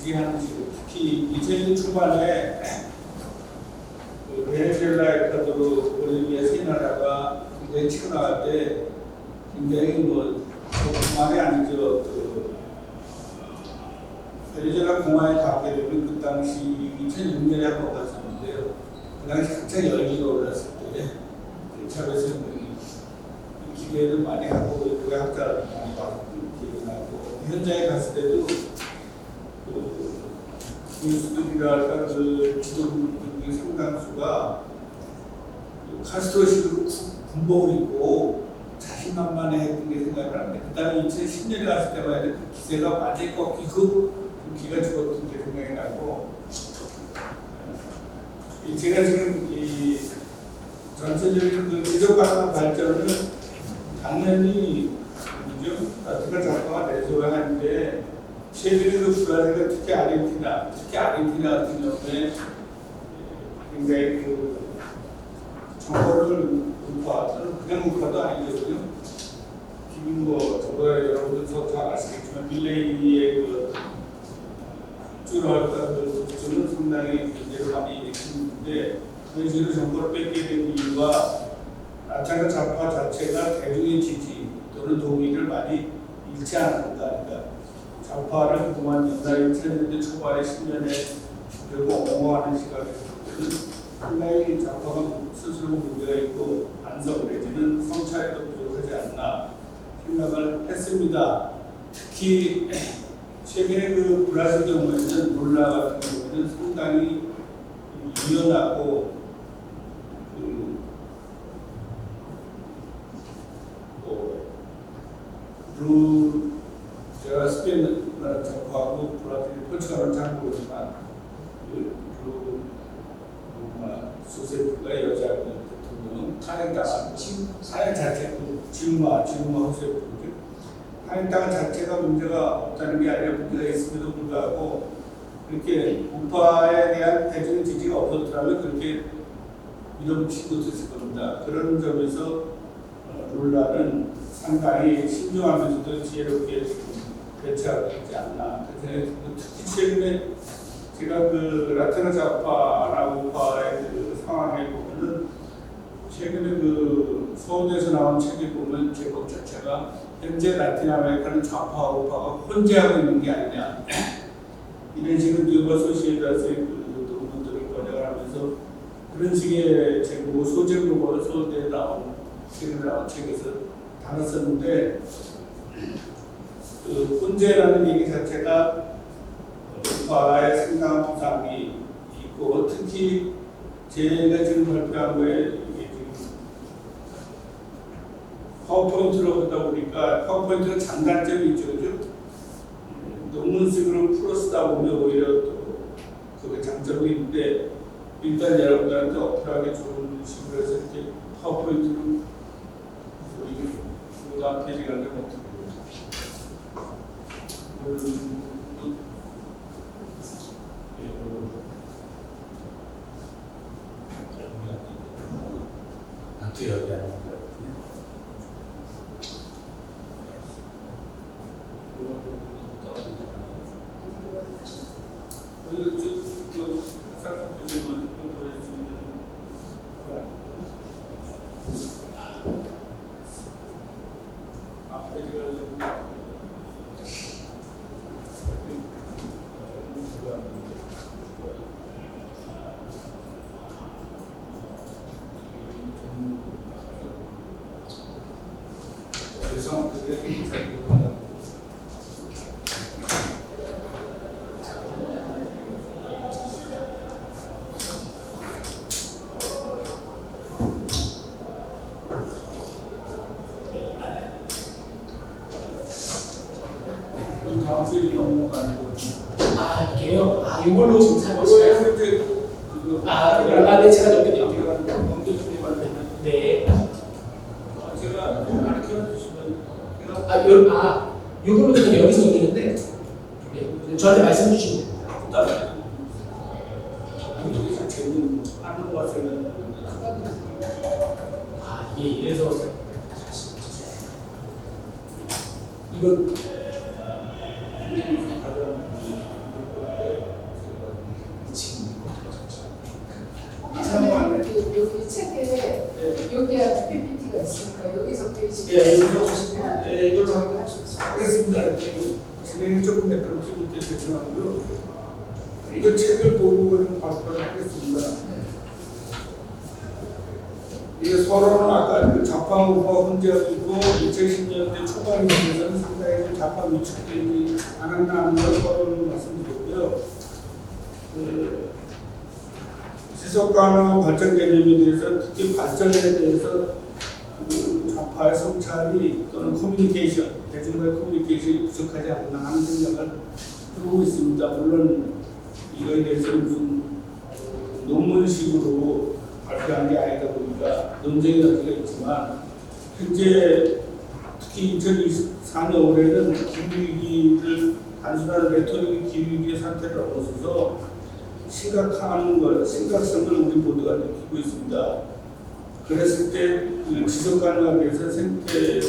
지지하는 식으로 특히 2000년 초반에 그 베네수엘라 에콰도르 볼리비아 세 나라가 굉장히 치고 나갈 때 굉장히 뭐 말이 아니죠. 그 베네수엘라 공화에 닿게 되면 그 당시 2006년에 한 번 갔었는데요. 그 당시 한창 열기가 올랐을 때 차베스 형이 기회를 많이 하고 그 학자를 많이 받고 기억이 나고 현장에 갔을 때도 그 뉴스들이랄까 그 지도부들의 상당수가 카스트로식으로 군복을 입고 자신만만해 했던 게 생각이 나는데 그 다음에 2010년에 갔을 때만 해도 그 기세가 완전히 꺾이고 그 기가 죽었던 게 생각이 나고 제가 지금 이 전체적인 그 지속가능한 발전은 당연히 라틴 작가가 내세워야 하는데 최근에 그 브라질과 특히 아르헨티나 같은 경우에 굉장히 그 정보를 우파는 그냥 우파도 아니거든요. 지금 뭐 저거 여러분들 다 아시겠지만 밀레이의 그 주로할까 그 주는 상당히 문제를 많이 일으키는데 그런 식으로 정보를 뺏게 된 이유가 라틴 작가 자체가 대중의 지지 또는 동의를 많이 잃지 않는다. 그러니까 좌파를 그동안 옛날에 2000년대 초반에 10년에 결국 옹호하는 시각에서는 상당히 좌파가 스스로 문제가 있고 안성해지는 성찰에도 부족하지 않나 생각을 했습니다. 특히 최근에 그 브라질 경우에는 룰라 같은 경우에는 상당히 유연하고 제가 스페인 나라 정부하고 브라질 포르투갈을 잘 모르지만 소세프가 여자 대통령 탄핵당한 탄핵 자체 지우마 호세프 탄핵당한 자체가 문제가 없다는 게 아니라 문제가 있음에도 불구하고 그렇게 우파에 대한 대중 지지가 없었더라면 그렇게 밀어붙이지 못했을 겁니다. 그런 점에서 룰라는 상당히 신중하면서도 지혜롭게 대처하고 있지 않나. 특히 최근에 제가 그 라틴 좌파나 우파의 그 상황에 보면은 최근에 그 서울대에서 나온 책에 보면 제목 자체가 현재 라틴 아메리카는 좌파 우파가 혼재하고 있는 게 아니냐. 이런 식으로 뉴버 소시에다스의 그 논문들을 번역을 하면서 그런 식의 제목 소제목으로 서울대에 나온 최근에 나온 책에서 다뤘었는데 그 혼재라는 얘기 자체가 우파의 상당한 부상이 있고 특히 제가 지금 발표한 거에 이게 지금 파워포인트로 하다 보니까 파워포인트가 장단점이 있죠, 그죠? 논문식으로 풀어 쓰다 보면 오히려 또 그게 장점이 있는데 일단 여러분들한테 어필하기 좋은 식으로 해서 이렇게 파워포인트로 이게 다음 페이지 가는 게 어떻게 이게요? 이걸로 지금 사용하시나요? 네, 제가 넘겨드릴게요. 네. 제가 가르쳐 주시면 이걸로 그냥 여기서 넘기는데 네, 저한테 말씀 주시면 됩니다. 여기 자체는 하는 것 같으면 이게 이래서 이건 책에 여기에 PPT가 있으니까 여기서 페이지 예, 이걸로 하겠습니다. 진행이 조금 매끄럽지 못해 죄송하고요. 이거 책을 보고 좀 발표를 하겠습니다. 이게 서로는 아까 그 좌파 우파 문제가 있고 2010년대 초반에 대해서는 상당히 좀 좌파 위축되지 않았나 걸 서로는 말씀드렸고요. 지속 가능한 발전 개념에 대해서 특히 발전에 대해서 좌파의 성찰이 또는 커뮤니케이션, 대중과의 커뮤니케이션이 부족하지 않나 하는 생각을 해보고 있습니다. 물론 이거에 대해서 무슨 논문식으로 발표한 게 아니다 보니까 논쟁의 여지가 있지만 현재 특히 2024년 올해는 기후위기를 단순한 레토릭 기후위기의 상태를 넘어서서 심각성을 우리 모두가 느끼고 있습니다. 그랬을 때 지속 가능하게 해서 생태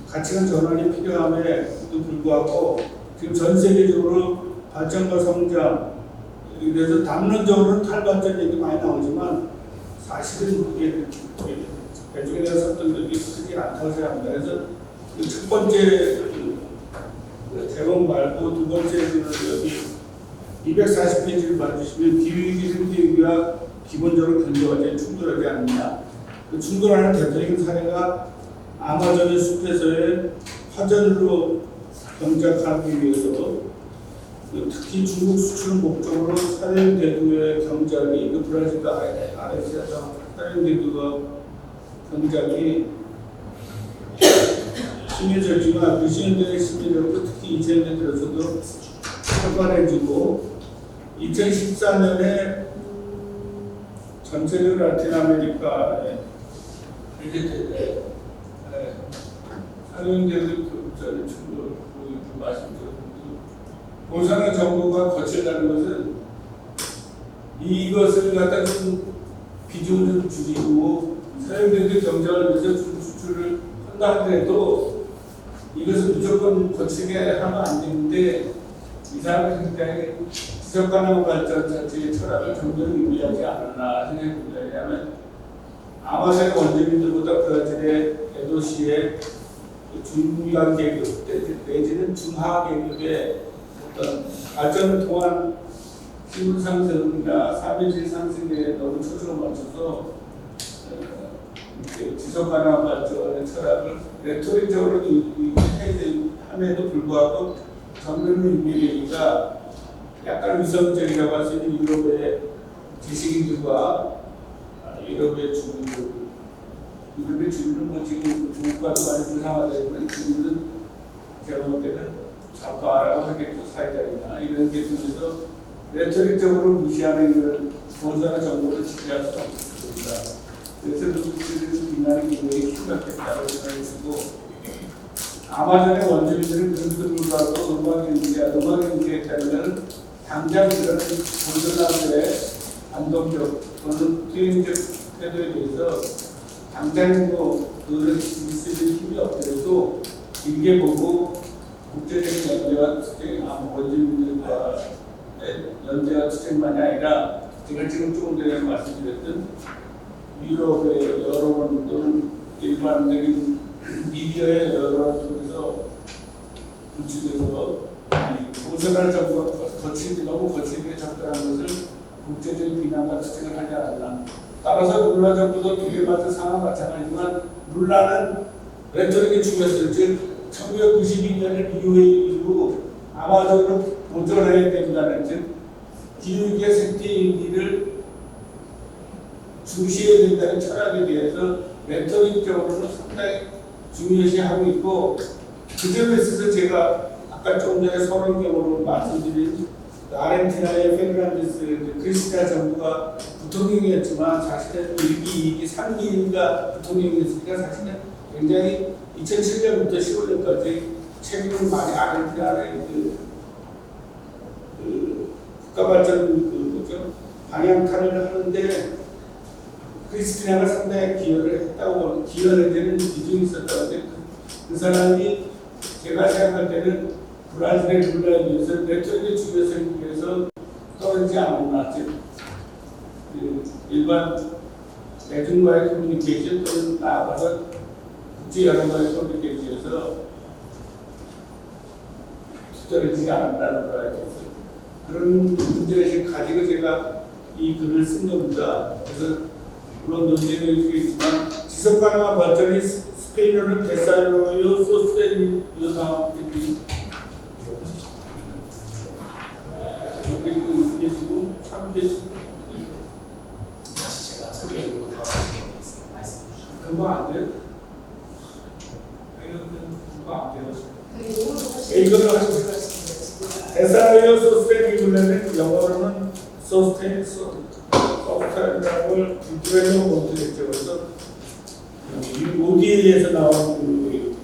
가치관 전환이 필요함에도 불구하고 지금 전 세계적으로 발전과 성장, 그래서 담론적으로는 탈발전 얘기 많이 나오지만 사실은 이게 배중에 대한 설득력이 크지 않다고 생각합니다. 그래서 첫 번째 대목 말고 두 번째 여기 240페이지를 봐주시면 기후위기 생태위기와 기본적으로 경제와 충돌하지 않느냐. 그 충돌하는 대표적인 사례가 아마존의 숲에서의 화전으로 경작하기 위해서 특히 중국 수출을 목적으로 사뎨 대두의 경작이 브라질 아레시아에서 사뎨 대두가 경작이 심해졌지만 90년대에 심해졌고 특히 2000년대 들어서도 활발해지고 2014년에 전체적으로 라틴 아메리카에 이제 사뎨대두 경작의 충돌 말씀드렸습니다. 공산당 정부가 거쳐가는 것은 이것을 갖다 좀 비중을 좀 줄이고 사용되는 경쟁을 위해서 중국 수출을 한다 하더라도 이것을 무조건 거치게 하면 안 되는데 이 사람은 굉장히 지속 가능한 발전 자체의 철학을 전면에 의미하지 않았나 생각합니다. 왜냐하면 아마존 원주민들보다 브라질의 에도시의 중간 계급 내지는 중하 계급의 어떤 발전을 통한 기분 상승이나 사회주의 상승에 너무 초점을 맞춰서 지속 가능한 발전의 철학을 레토릭적으로 함에도 불구하고 전면을 의미하기가 약간 위선적이라고 할 수 있는 유럽의 지식인들과 유럽의 주민들, 유럽의 주민은 뭐 지금 중국과도 많이 불상하다지만 주민은 제가 볼 때는 좌파라고 하겠죠. 사회자이나 이런 게 중에서 레토릭적으로 무시하는 이런 본사나 정보를 지지할 수 없습니다. 그래서 누구들을 비난하는 기분이 심각했다고 생각했고 아마존의 원주민들은 그런 불구하고 음악에 인지했다면 당장 그런 본사들의 반동적 또는 투쟁적 태도에 대해서 당장 그런 있을 힘이 없더라도 길게 보고 국제적인 연대와 투쟁, 원주민들과 연대와 투쟁만이 아니라 제가 지금 조금 전에 말씀드렸던 유럽의 여러 번 또는 일반적인 미디어의 여러 번 통해서 분출돼서 보선할 정부가 너무 거칠게 접근한 것을 국제적인 비난과 투쟁을 하지 않았나. 따라서 룰라 정부도 두개 맞은 상황 마찬가지지만 룰라는 레토릭이 중요했어요. 즉 1992년을 이후 아마존으로 보존해야 된다는 즉 기후위기의 생태위기를 중시해야 된다는 철학에 대해서 레토릭적으로는 상당히 중요시하고 있고 그 점에 있어서 제가 아까 조금 전에 서론경으로 말씀드린 아르헨티나의 페르난데스 크리스티나 정부가 부통령이었지만 사실은 1기, 2기, 3기가 부통령이었으니까 사실은 굉장히 2007년부터 15년까지 책임을 많이 아르헨티나의 국가발전 방향타를 하는데 크리스티나가 상당히 기여를 했다고 기여를 되는 비중이 있었다고 하는데 그 사람이 제가 생각할 때는 브라질의 룰라에 비해서 레토릭의 중요성에 비해서 떨어지지 않았나. 그 일반 대중과의 커뮤니케이션 또는 나아가서 국제 여론과의 커뮤니케이션에서 투자되지 않았다는 걸 알고 있어요. 그런 문제를 가지고 제가 이 글을 쓴 겁니다. 그래서 물론 논쟁이 있지만 지속 가능한 발전이 스페인어는 데살로요 소스테니요 상황들이 이게 지금 3대 다시 제가 설명드리고 말씀드리겠습니다. 말씀 주시죠. 그거 안 돼요? 그거 안 돼요. 네, 이거는 이거는 데살로요 소스테니요는 영어로는 소프트웨어라는 걸 디벨롭 못했죠. 그래서 이 ODA에서 나온 그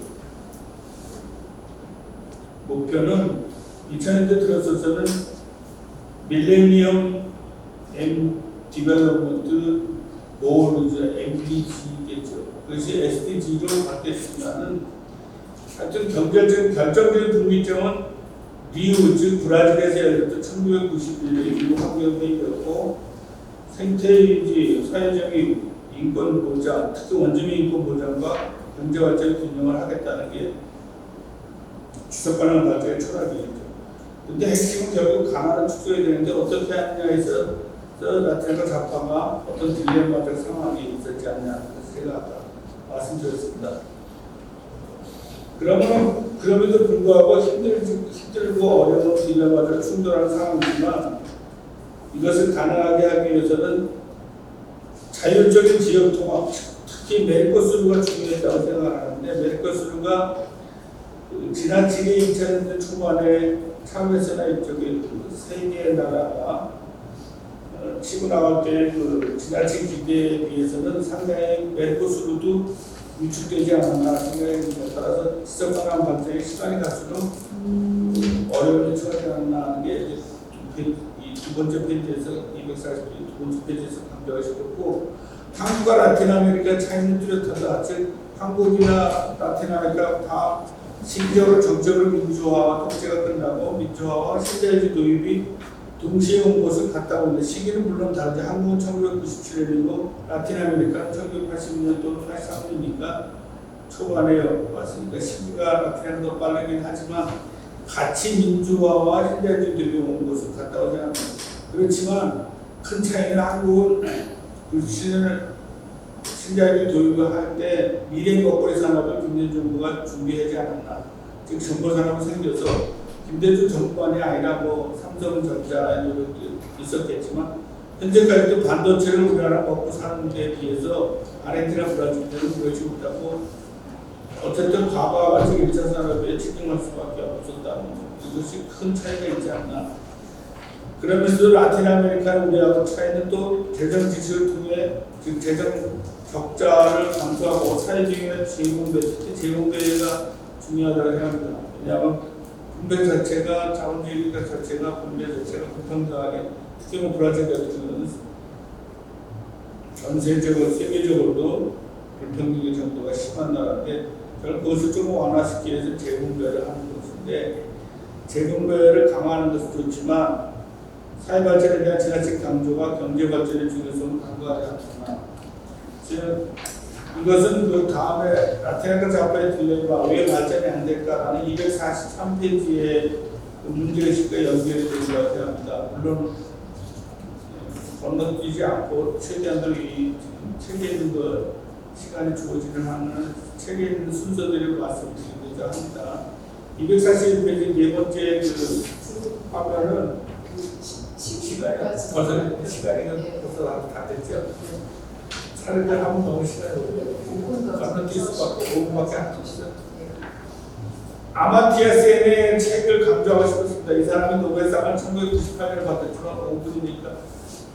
목표는 2000년대 들어서서는 밀레니엄 디벨롭먼트 고als MDG겠죠. 그것이 SDG로 바뀌었지만은 하여튼 결정적인 분기점은 리우 즉 브라질에서 열렸던 1991년 리우 환경회의였고 생태유지, 사회적인 인권 보장, 특히 원주민 인권 보장과 경제 발전의 균형을 하겠다는 게 지속 가능한 발전의 철학이죠. 근데 핵심은 결국 가난을 축소해야 되는데 어떻게 하느냐에서 나타나는 좌파가 어떤 딜레마적 상황이 있었지 않냐 제가 아까 말씀드렸습니다. 그럼에도 불구하고 힘들고 어려운 딜레마적 충돌하는 상황이지만 이것을 가능하게 하기 위해서는 자율적인 지역 통합, 특히 메르코스루가 중요했다고 생각하는데 메르코스루가 지나치게 2000년대 초반에 참외서나 이쪽에 세 개의 나라가 치고 나갈 때 지나친 기대에 비해서는 상당히 메르코스루도 위축되지 않았나 생각이 듭니다. 따라서 지속 가능한 발전에 시간이 갈수록 어려움이 처하지 않았나 하는 게 두 번째 페이지에서 242 두 번째 페이지에서 강조하고 싶었고 한국과 라틴 아메리카 차이는 뚜렷하다. 즉 한국이나 라틴 아메리카 다 시기적으로 정적으로 민주화와 통제가 끝나고 민주화와 신자유주의 도입이 동시에 온 것을 같다 보는데 시기는 물론 다르지. 한국은 1997년이고 라틴 아메리카는 1980년 또는 83년이니까 초반에 왔으니까 시기가 라틴 아메리카 빠르긴 하지만 같이 민주화와 신자유주의 도입이 온 것을 같다고 생각합니다. 그렇지만 큰 차이는 한국은 그 신자유주의 도입을 할 때 미래 먹거리 산업을 김대중 정부가 준비하지 않았나. 즉 정보 산업이 생겨서 김대중 정부만이 아니라 삼성전자 이런 것도 있었겠지만 현재까지도 반도체를 우리나라 먹고 사는 데 비해서 아르헨티나 브라질은 그러지 못하고 어쨌든 과거와 같이 1차 산업에 집중할 수밖에 없었다는 이것이 큰 차이가 있지 않나. 그러면서 라틴 아메리카는 우리하고 차이는 또 재정 지출을 통해 즉 재정 적자를 감소하고 사회적인 재분배, 특히 재분배가 중요하다고 생각합니다. 왜냐하면 분배 자체가 자본주의가 자체가 분배 자체가 불평등하게 특히 브라질 같은 경우는 전 세계적으로도 불평등의 정도가 심한 나라인데 결국 그것을 좀 완화시키기 위해서 재분배를 하는 것인데 재분배를 강화하는 것은 좋지만 사회 발전에 대한 지나친 강조가 경제 발전의 중요성을 강조하지 않구나. 이것은 그 다음에 라틴아메리카 좌파의 딜레마 왜 발전이 안 될까라는 243페이지의 문제의식과 연결이 되는 것 같습니다. 물론 건너뛰지 않고 최대한으로 이 책에 있는 것 시간이 주어지는 한은 책에 있는 순서대로 말씀드리고자 합니다. 241페이지 네 번째 그 화면은 시간이 벌써 다 됐죠. 사는데 하면 너무 시간이 오래 건너뛸 수밖에 5분밖에 안 됐어요. 아마티아 센의 책을 강조하고 싶었습니다. 이 사람이 노벨상을 1998년에 받았지만 5분이니까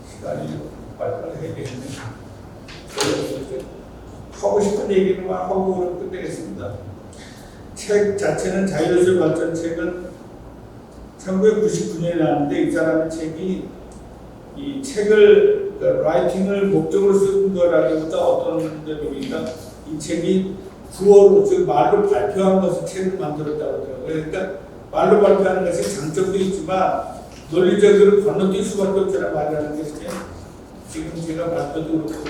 시간이 빨리빨리 해야겠네. 하고 싶은 얘기만 하고 끝내겠습니다. 책 자체는 자유예술 발전 책은 1999년에 나왔는데 이 사람의 책이 이 책을 라이팅을 목적으로 쓴 거라기보다 어떤 데 보니까 이 책이 구어로 즉 말로 발표한 것을 책을 만들었다고 하더라고요. 그러니까 말로 발표하는 것이 장점도 있지만 논리적으로 건너뛸 수밖에 없잖아요. 말이라는 게 이렇게 지금 제가 발표도 그렇고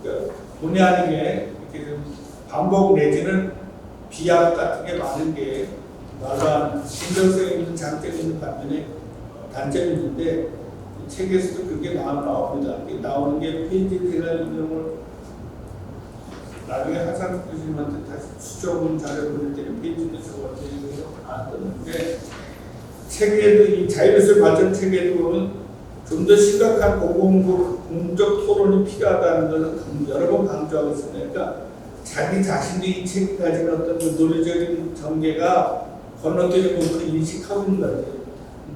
그러니까 본의 아니게 이렇게 좀 반복 내지는 비약 같은 게 많은 게 말한 신경성이 있는 장점이 있는 반면에 단점이 있는데 이 책에서도 그게 나옵니다. 이게 나오는 게 페이지 대괄 인용을 나중에 하상 교수님한테 다시 수정본 자료 보낼 때는 페이지도 적어드리고 안 뜨는데 책에도 이 자율술 발전 책에도 보면 좀 더 심각한 공적 토론이 필요하다는 것을 여러 번 강조하고 있습니다. 그러니까 자기 자신이 이 책이 가진 어떤 그 논리적인 전개가 건너뛰는 것을 인식하고 있는 거예요.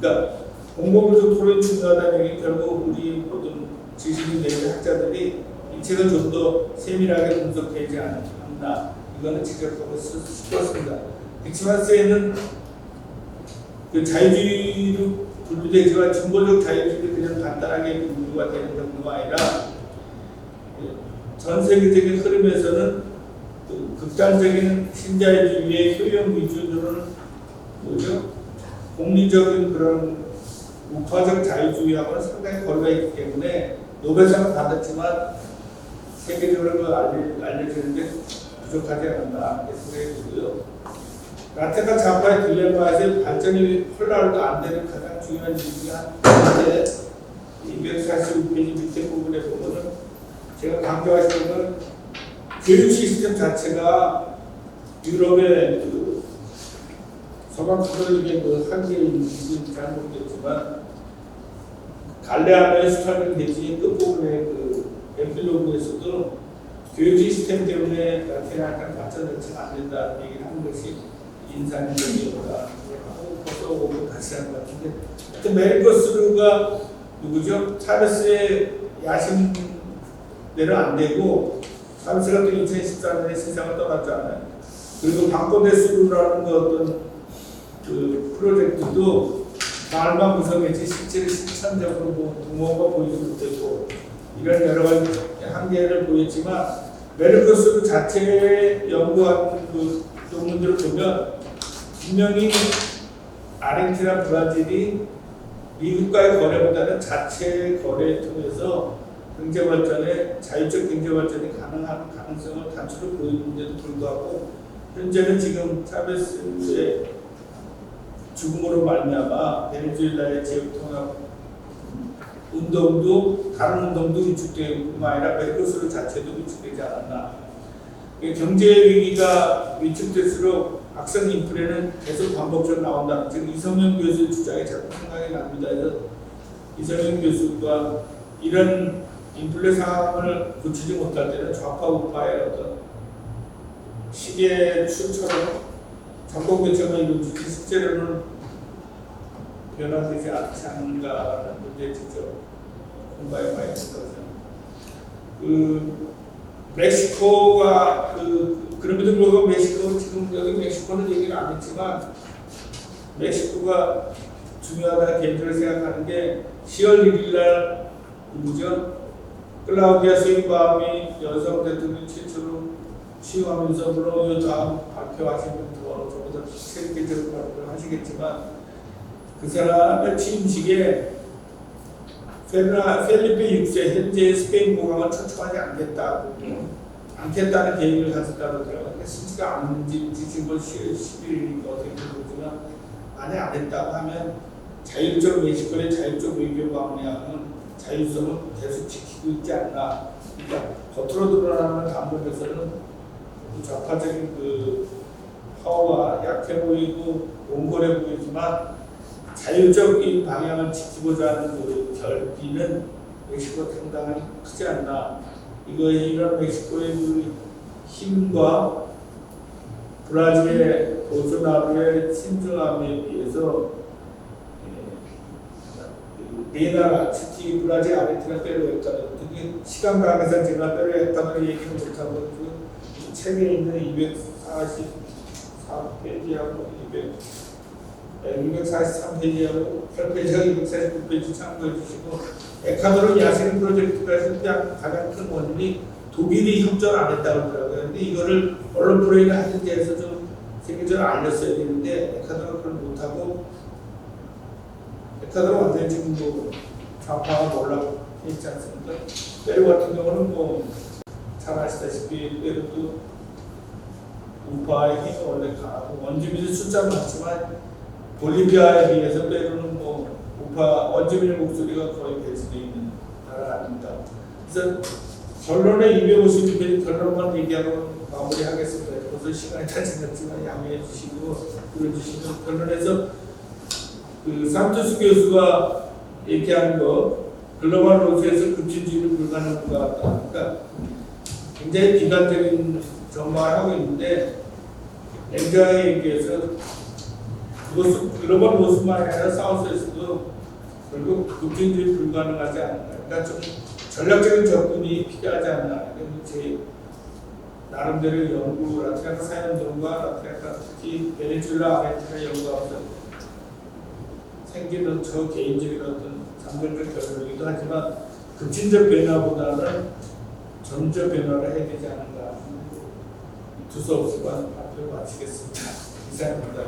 그러니까 공공적 토론이 중요하다는 얘기 결국 우리 모든 지식인 내지 학자들이 이 책을 좀 더 세밀하게 분석되지 않나 이거는 지적하고 싶었습니다. 그렇지만 쎄는 그 자유주의로 분류되지만 진보적 자유주의도 그냥 간단하게 분류가 되는 정도가 아니라 전 세계적인 흐름에서는 그 극단적인 신자유주의의 효용 위주로는 뭐죠? 공리적인 그런 우파적 자유주의하고는 상당히 거리가 있기 때문에 노벨상을 받았지만 세계적으로 알려지는데 부족하지 않았나 이렇게 생각이 들고요. 라테카 좌파의 딜레마에서 발전이 콜라로도 안 되는 가장 중요한 이유가 한데 245페이지 밑에 부분에 보면은 제가 강조하시는 건 교육 시스템 자체가 유럽의 그 서방 카톨릭의 그 한계에 있는지 잘 모르겠지만 갈레아노의 스타링 대지 끝부분의 그 에필로그에서도 교육 시스템 때문에 라테카 약간 발전 자체가 안 된다는 얘기를 하는 것이 인상적이었다 하고 벗어오고 다시 하는 것 같은데 하여튼 메리커스루가 누구죠? 차베스의 야심대로 안 되고 차베스가 또 2014년에 세상을 떠났잖아요. 그리고 방코데스루라는 그 어떤 그 프로젝트도 말만 구성했지 실제로 실천적으로 뭐 동호가 보이지 못했고 이런 여러 가지 한계를 보였지만 메리커스루 자체의 연구한 그 논문들을 보면 분명히 아르헨티나, 브라질이 미국과의 거래보다는 자체 거래를 통해서 경제 발전에 자유적 경제 발전이 가능한 가능성을 단추로 보이는데도 불구하고 현재는 지금 차베스의 죽음으로 말미암아 베네수엘라의 지역 통합 운동도 다른 운동도 위축되고 뿐만 아니라 메르코스루 자체도 위축되지 않았나. 경제 위기가 위축될수록 악성 인플레는 계속 반복적으로 나온다. 지금 이성영 교수의 주장이 자꾸 생각이 납니다. 그래서 이성영 교수가 이런 인플레 상황을 고치지 못할 때는 좌파 우파의 어떤 시계 추처럼 정권 교체가 이루어지지 실제로는 변화되지 않지 않는가라는 문제에 직접 공부해 봐야 될 것은 멕시코가 그럼에도 불구하고 멕시코 지금 여기 멕시코는 얘기를 안 했지만 멕시코가 중요하다 개인적으로 생각하는 게 10월 1일 날 누구죠? 클라우디아 셰인바움이 여성 대통령 최초로 취임하면서 물론 이 다음 발표하시는 더 조금 더 세계적으로 발표를 하시겠지만 그 사람의 취임식에 펠리페 6세 현재 스페인 공항을 초청하지 않겠다는 계획을 가졌다고 하더라고요. 쉽지가 않은지 지금 11일이니까 어떻게 모르지만 만약 안 했다고 하면 자율적 멕시코의 자율적 외교 방향은 자율성을 계속 지키고 있지 않나. 그러니까 겉으로 드러나는 담론에서는 좌파적인 그 파워가 약해 보이고 옹골해 보이지만 자율적인 방향을 지키고자 하는 그 결기는 멕시코 상당히 크지 않나. 이런 멕시코의 그 힘과 브라질의 보소나루의 신중함에 비해서 네 나라, 특히 브라질, 아르헨티나, 페루, 에콰도르, 특히 시간 관계상 제가 페루, 에콰도르 얘기는 못하고 그 책에 있는 244페이지하고 243페이지하고 8페이지하고 249페이지 참고해 주시고 에콰도르 야생 프로젝트가 실패한 가장 큰 원인이 독일이 협조를 안 했다고 하더라고요. 그런데 이거를 언론 프레임을 하는 데에서 좀 세계적으로 알렸어야 되는데 에콰도르가 그걸 못하고 에콰도르 완전히 지금 뭐 좌파가 몰락 있지 않습니까? 페루 같은 경우는 뭐 잘 아시다시피 페루도 우파의 힘이 원래 강하고 원주민의 숫자는 많지만 볼리비아에 비해서 페루는 뭐 우파 원주민의 목소리가 거의 배제되어 있는 나라 아닙니다. 그래서 결론에 252페이지 결론만 얘기하고 마무리하겠습니다. 벌써 시간이 다 지났지만 양해해 주시고 들어주시면 결론에서 그 산토스 교수가 얘기한 거 글로벌 노스에서 급진주의를 불가능한 것 같다. 그러니까 굉장히 비관적인 전망을 하고 있는데 냉정하게 얘기해서 글로벌 노스만 아니라 사우스에서도 결국 급진주의 불가능하지 않나. 그러니까 좀 전략적인 접근이 필요하지 않나. 제 나름대로 연구, 라틴아메리카 사연전과 라틴아메리카 특히 베네수엘라, 아르헨티나 연구하면서 생기는 저 개인적인 어떤 잠정적 결론이기도 하지만 급진적 변화보다는 점적 변화를 해야 되지 않는가. 두서없이만 발표를 마치겠습니다. 이상입니다.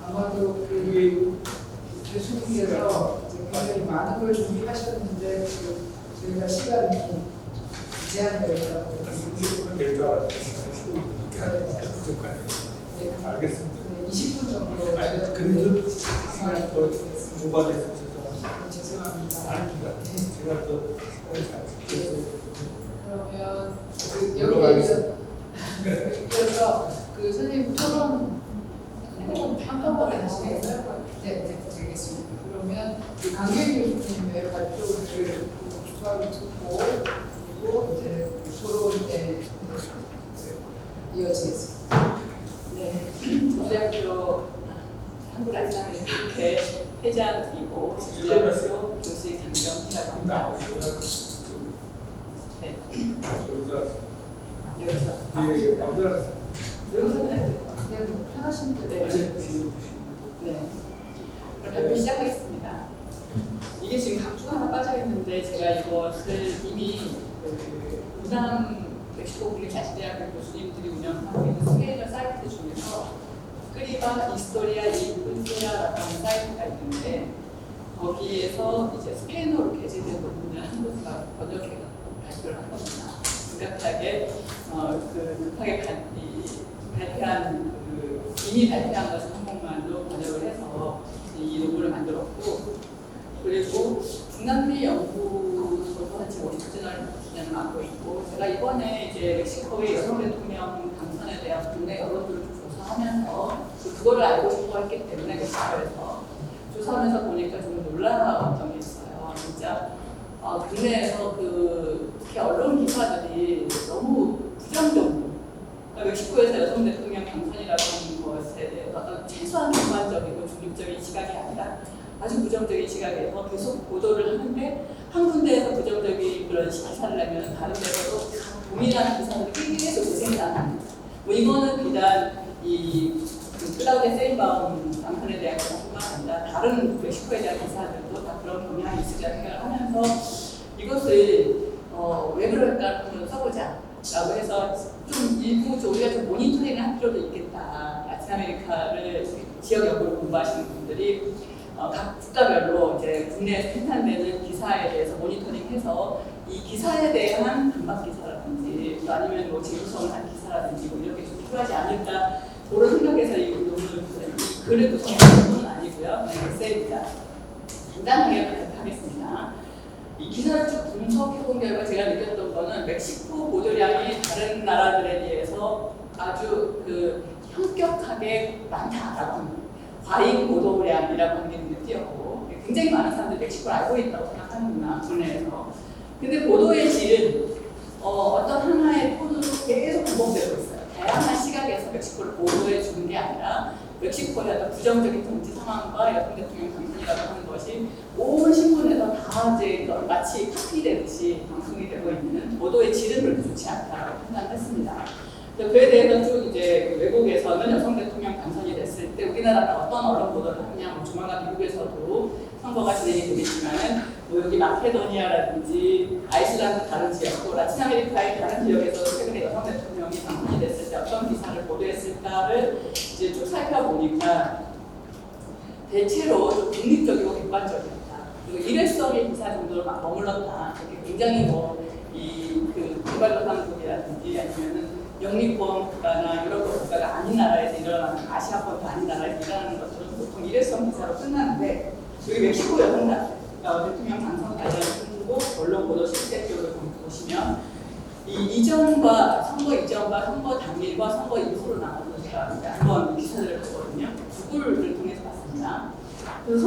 아마도 그 교수님께서 굉장히 많은 걸 준비하셨는데 저희가 시간이 제한되어 있다고 알겠습니다. 20분 정도 그래도 시간이 더 오버돼서 죄송합니다. 아닙니다. 제가 또 시간을 잘 지켜서 그러면 여기에서 그래서 그 선생님 토론 한꺼번에 하시겠어요? 네, 되겠습니다. 그러면 그 강경 교수님의 발표를 주사를 듣고 그리고 이제 토론에 이어지겠습니다. 네, 우리학교 한국라틴아메리카 회장이고 우리학교 교수의 강경이라고 합니다. 네, 여기서는 그냥 편하신 대로 네, 그러면 시작하겠습니다. 이게 지금 각주가 하나 빠져 있는데 제가 이것을 이미 부산 멕시코 국립 자치대학교 교수님들이 운영하고 있는 스페인어 사이트 중에서 크리바 이스토리아 이 은세아라는 사이트가 있는데 거기에서 이제 스페인어로 게재된 논문을 한국어가 번역해 발표를 한 겁니다. 급격하게 급하게 발표한 이미 발표한 것을 한국말로 번역을 해서 이 논문을 만들었고 그리고 중남미 연구소도 한 지금 50주년을 맡고 있고 제가 이번에 이제 멕시코의 여성 대통령 당선에 대한 국내 여론들을 조사하면서 그거를 알고 싶어 했기 때문에 멕시코에서 조사하면서 보니까 좀 놀라웠던 게 있어요. 진짜 국내에서 특히 언론 기사들이 너무 부정적으로 그러니까 멕시코에서 여성 대통령 당선이라고 하는 것에 대해서 어떤 최소한 객관적이고 중립적인 시각이 아니라 아주 부정적인 시각에서 계속 보도를 하는데 한 군데에서 부정적인 그런 기사를 내면 다른 데서도 고민하는 기사들이 계속 재생산합니다. 뭐 이거는 비단 클라우디아 세인바움 당선에 대한 것뿐만 아니라 다른 멕시코에 대한 기사들도 다 그런 경향이 있으리라 생각을 하면서 이것을 왜 그럴까 한번 써보자 라고 해서 좀 일부 우리가 좀 모니터링을 할 필요도 있겠다. 라틴아메리카를 지역 연구를 공부하시는 분들이 각 국가별로 이제 국내에서 생산되는 기사에 대해서 모니터링해서 이 기사에 대한 반박 기사라든지 아니면 뭐 재구성을 한 기사라든지 뭐 이렇게 좀 필요하지 않을까 그런 생각에서 이 논문을 글을 구성하는 건 아니고요. 에세이입니다. 간단하게 발표하겠습니다. 이 기사를 쭉 분석해본 결과 제가 느꼈던 거는 멕시코 보도량이 다른 나라들에 비해서 아주 현격하게 많다라고 합니다. 과잉 보도량이라고 하는 게 눈에 띄었고 굉장히 많은 사람들이 멕시코를 알고 있다고 생각하는구나 국내에서. 근데 보도의 질은 어떤 하나의 톤으로 계속 반복되고 있어요. 다양한 시각에서 멕시코를 보도해 주는 게 아니라 멕시코의 어떤 부정적인 정치 상황과 여성 대통령 당선이라고 하는 것이 온 신문에서 다 이제 마치 카피되듯이 방송이 되고 있는 보도의 질은 그렇게 좋지 않다라고 판단했습니다. 그에 대해서 쭉 이제 외국에서는 여성 대통령 당선이 됐을 때 우리나라는 어떤 언론 보도를 하냐, 뭐 조만간 미국에서도 선거가 진행이 되겠지만은 뭐 여기 마케도니아라든지 아이슬란드 다른 지역, 또 라틴 아메리카의 다른 지역에서 최근에 여성 대통령이 당선이 됐을 때 어떤 기사를 보도했을까를 이제 쭉 살펴보니까 대체로 좀 독립적이고 객관적이었다. 그리고 일회성의 기사 정도로 막 머물렀다. 이렇게 굉장히 그 개발도상국이라든지 아니면은 영미권 국가나 유럽 국가가 아닌 나라에서 일어나는 아시아권도 아닌 나라에서 일어나는 것들은 보통 일회성 기사로 끝나는데 여기 멕시코 여성단 대통령 당선 관련 승고 언론 보도 실제적으로 보시면 이 이전과 선거 이전과 선거 당일과 선거 이후로 나눠서 제가 한번 기사들을 봤거든요. 구글을 통해서 봤습니다. 그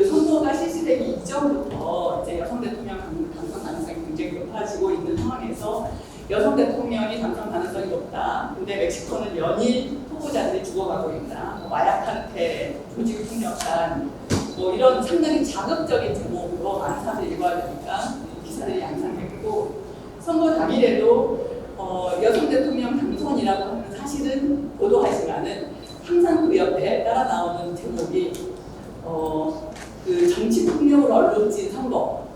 선거가 실시되기 이전부터 이제 여성 대통령 당선 가능성이 굉장히 높아지고 있는 상황에서 여성 대통령이 당선 가능성이 높다. 근데 멕시코는 연일 후보자들이 죽어가고 있다. 마약 카르텔, 조직 폭력단, 이런 상당히 자극적인 제목으로 많은 사람들이 읽어야 되니까 기사들이 양상했고 선거 당일에도 여성 대통령 당선이라고 하는 사실은 보도하지만은 항상 그 옆에 따라 나오는 제목이 그 정치 폭력으로 얼룩진 선거,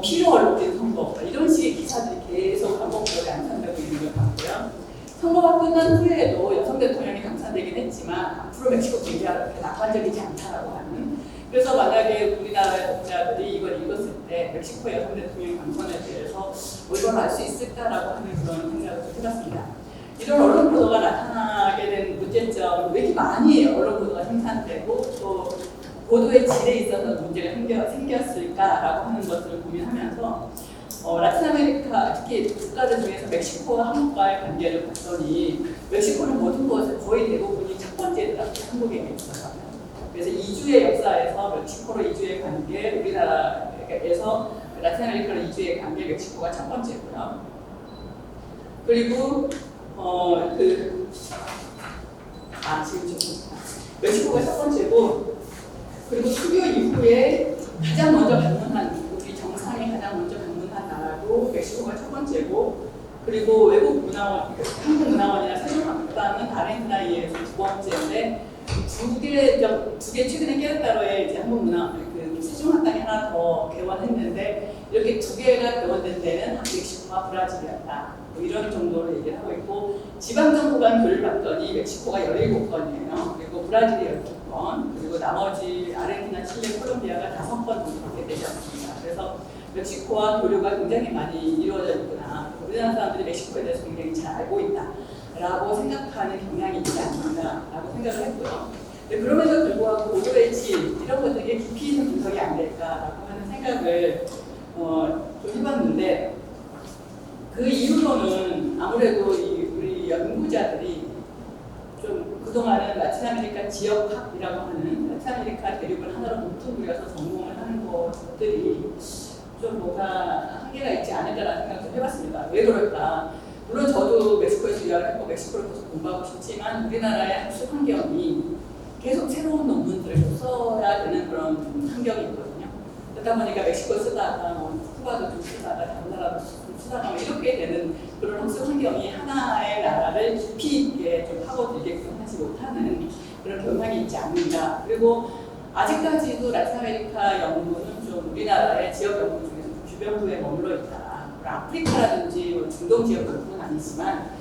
피로 얼룩진 선거 이런 식의 기사들이 계속 반복적으로 양산되고 있는 걸 봤고요. 선거가 끝난 후에도 여성 대통령이 당선되긴 했지만 앞으로 멕시코 경제가 그렇게 낙관적이지 않다라고 하는. 그래서 만약에 우리나라의 독자들이 이걸 읽었을 때 멕시코 여성 대통령 당선에 대해서 이걸 알 수 있을까라고 하는 그런 생각을 해봤습니다. 이런 언론 보도가 나타나게 된 문제점, 왜 이렇게 많이 언론 보도가 생산되고 또 보도의 질에 있어서 문제가 생겼을까라고 하는 것들을 고민하면서 라틴 아메리카 특히 국가들 중에서 멕시코와 한국과의 관계를 봤더니 멕시코는 모든 것을 거의 대부분이 첫 번째더라고요. 한국에 있어서. 그래서 이주의 역사에서 멕시코로 이주의 관계, 우리나라에서 라틴 아메리카로 이주의 관계, 멕시코가 첫 번째고요. 그리고 멕시코가 첫 번째고, 그리고 수교 이후에 가장 먼저 방문한 우리 정상이 가장 먼저 방문한 나라도 멕시코가 첫 번째고, 그리고 외국 문화원, 한국 문화원이나 세종학당은 아르헨티나에 이어서 두 번째인데 두 개 최근에 깨르따로에 이제 한국 문화 그 세종학당이 하나 더 개원했는데 이렇게 두 개가 개원된 데는 멕시코와 브라질이었다. 이런 정도로 얘기를 하고 있고 지방정부 간 교류를 봤더니 멕시코가 17건이에요. 그리고 브라질이 12건, 그리고 나머지 아르헨티나, 칠레, 콜롬비아가 5건 정도밖에 되지 않습니다. 그래서 멕시코와 교류가 굉장히 많이 이루어져 있구나. 우리나라 사람들이 멕시코에 대해서 굉장히 잘 알고 있다라고 생각하는 경향이 있지 않는가라고 생각을 했고요. 그럼에도 불구하고 보도의 질 이런 것들이 깊이 있는 분석이 안 될까라고 하는 생각을 좀 해봤는데 그 이유로는 아무래도 우리 연구자들이 좀 그동안은 라틴 아메리카 지역학이라고 하는 라틴 아메리카 대륙을 하나로 뭉뚱그려서 전공을 하는 것들이 좀 뭔가 한계가 있지 않을까라는 생각을 해봤습니다. 왜 그럴까? 물론 저도 멕시코에서 유학을 했고 멕시코를 계속 공부하고 싶지만 우리나라의 학술 환경이 계속 새로운 논문들을 써야 되는 그런 환경이 있거든요. 그러다 보니까 멕시코 쓰다가 쿠바도 좀 쓰다가 다른 나라도 좀 쓰다가 이렇게 되는 그런 학술 환경이 하나의 나라를 깊이 있게 좀 파고들게끔 하지 못하는 그런 경향이 있지 않는가. 그리고 아직까지도 라틴 아메리카 연구는 좀 우리나라의 지역 연구 중에서 주변부에 머물러 있다. 아프리카라든지 중동 지역 연구는 아니지만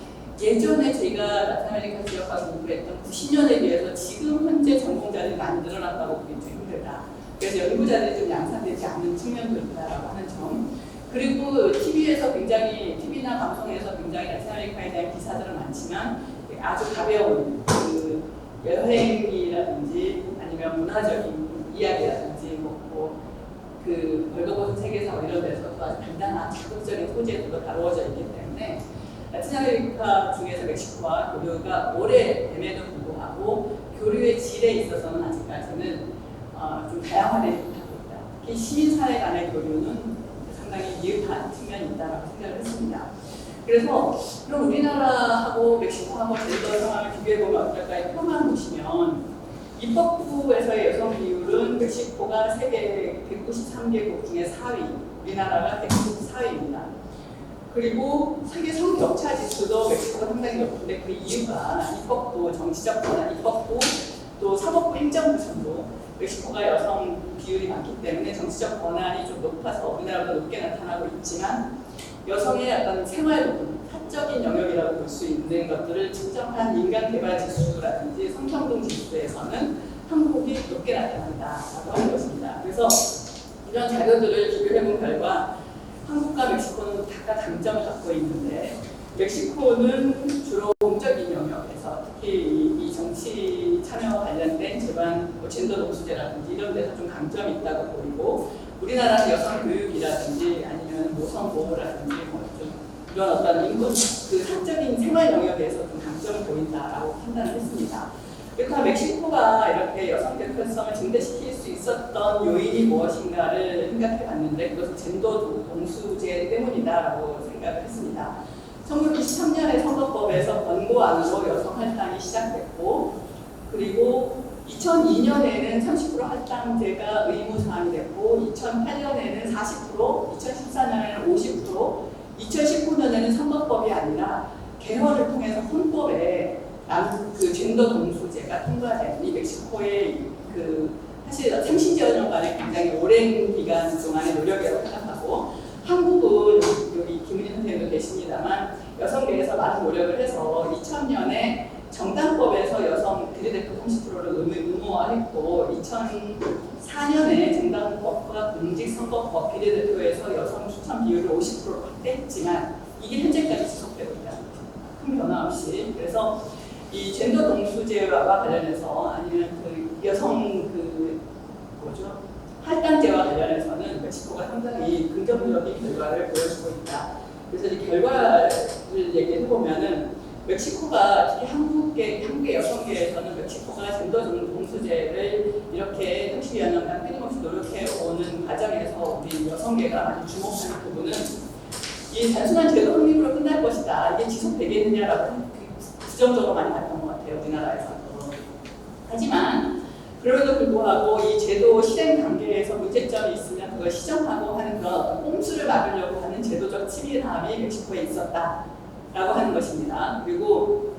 예전에 저희가 라틴 아메리카 지역학을 공부했던 90년에 비해서 지금 현재 전공자들이 많이 늘어났다고 보기 좀 힘들다. 그래서 연구자들이 좀 양산되지 않는 측면도 있다라고 하는 점. 그리고 TV나 방송에서 굉장히 라틴 아메리카에 대한 기사들은 많지만 아주 가벼운 그 여행이라든지 아니면 문화적인 이야기라든지 그 벌거벗은 세계사 이런 데서도 아주 간단한 자극적인 소재들도 다루어져 있기 때문에 라틴 아메리카 중에서 멕시코와 교류가 오래됨에도 불구하고 교류의 질에 있어서는 아직까지는 좀 다양화되지 못하고 있다. 특히 시민사회 간의 교류는 상당히 미흡한 측면이 있다고 생각을 했습니다. 그래서 그럼 우리나라하고 멕시코하고 제주도 상황을 비교해보면 어떨까? 이 표만 보시면 입법부에서의 여성 비율은 멕시코가 세계 193개국 중에 4위, 우리나라가 194위입니다. 그리고 세계 성격차 지수도 멕시코가 상당히 높은데 그 이유가 입법부, 정치적 권한 입법부, 또 사법부 행정부처도 멕시코가 여성 비율이 많기 때문에 정치적 권한이 좀 높아서 우리나라보다 높게 나타나고 있지만 여성의 어떤 생활 부분, 사적인 영역이라고 볼 수 있는 것들을 측정한 인간개발 지수라든지 성평등 지수에서는 한국이 높게 나타난다라고 하는 것입니다. 그래서 이런 자료들을 비교해본 결과 한국과 멕시코는 각각 강점을 갖고 있는데 멕시코는 주로 공적인 영역에서 특히 이 정치 참여와 관련된 제반 젠더 동수제라든지 이런 데서 좀 강점이 있다고 보이고 우리나라는 여성 교육이라든지 아니면 모성 보호라든지 좀 이런 어떤 인권 그 사적인 생활 영역에서 좀 강점을 보인다라고 판단을 했습니다. 그러니까 멕시코가 이렇게 여성 대표성을 증대시킬 수 있었던 요인이 무엇인가를 생각해 봤는데 그것은 젠더 동수제 때문이다라고 생각을 했습니다. 1993년에 선거법에서 권고안으로 여성 할당이 시작됐고 그리고 2002년에는 30% 할당제가 의무사항이 됐고 2008년에는 40%, 2014년에는 50%, 2019년에는 선거법이 아니라 개헌을 통해서 헌법에 그 젠더 동수제가 통과된 이 멕시코의 그 사실 30여 년간의 굉장히 오랜 기간 동안의 노력이라고 생각하고 한국은 여기 김은희 선생님도 계십니다만 여성계에서 많은 노력을 해서 2000년에 정당법에서 여성 비례대표 30%를 의무화했고 2004년에 정당법과 공직선거법 비례대표에서 여성 추천 비율을 50%로 확대했지만 이게 현재까지 지속되고 있다는 거죠. 큰 변화 없이. 그래서 이 젠더 동수제와 관련해서 아니면 그 여성 그 뭐죠? 할당제와 관련해서는 멕시코가 상당히 긍정적인 결과를 보여주고 있다. 그래서 이 결과를 얘기해 보면은 멕시코가 특히 한국의 여성계에서는 멕시코가 젠더 동수제를 이렇게 30여 년간 끊임없이 노력해 오는 과정에서 우리 여성계가 많이 주목하는 부분은 이 단순한 제도 확립으로 끝날 것이다. 이게 지속되겠느냐라고 부정적으로 많이 봤던 것 같아요. 우리나라에서. 하지만 그럼에도 불구하고 이 제도 실행 단계에서 문제점이 있으면 그걸 시정하고 하는 그런 어떤 꼼수를 막으려고 하는 제도적 치밀함이 멕시코에 있었다라고 하는 것입니다. 그리고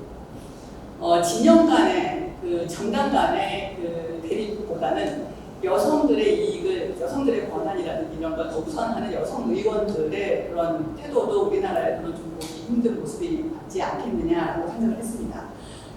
진영 간의 그 정당 간의 그 대립보다는 여성들의 이익을 여성들의 권한이라든지 이런 걸 우선하는 여성 의원들의 그런 태도도 우리나라에서는 좀 보기 힘든 모습이 맞지 않겠느냐라고 생각을 했습니다.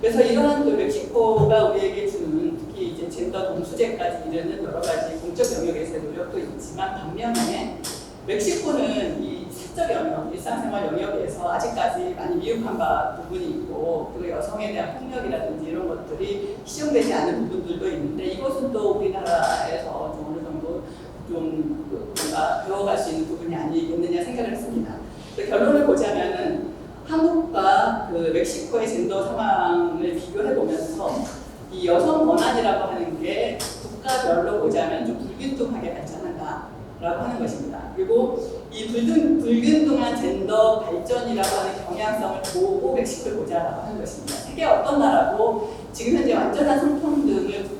그래서 이러한 그 멕시코가 우리에게 주는 특히 이제 젠더 동수제까지 이르는 여러 가지 공적 영역에서의 노력도 있지만 반면에 멕시코는 이 사적 영역, 일상생활 영역에서 아직까지 많이 미흡한 바 부분이 있고 그리고 여성에 대한 폭력이라든지 이런 것들이 시정되지 않은 부분들도 있는데 이것은 또 우리나라에서 좀 어느 정도 좀 뭔가 배워갈 수 있는 부분이 아니겠느냐 생각을 했습니다. 결론을 보자면은 한국과 그 멕시코의 젠더 상황을 비교해 보면서 이 여성 권한이라고 하는 게 국가별로 보자면 좀 불균등하게 발전한다라고 하는 것입니다. 그리고 이 불균등한 젠더 발전이라고 하는 경향성을 보고 멕시코를 보자라고 하는 것입니다. 세계 어떤 나라고 지금 현재 완전한 성평등을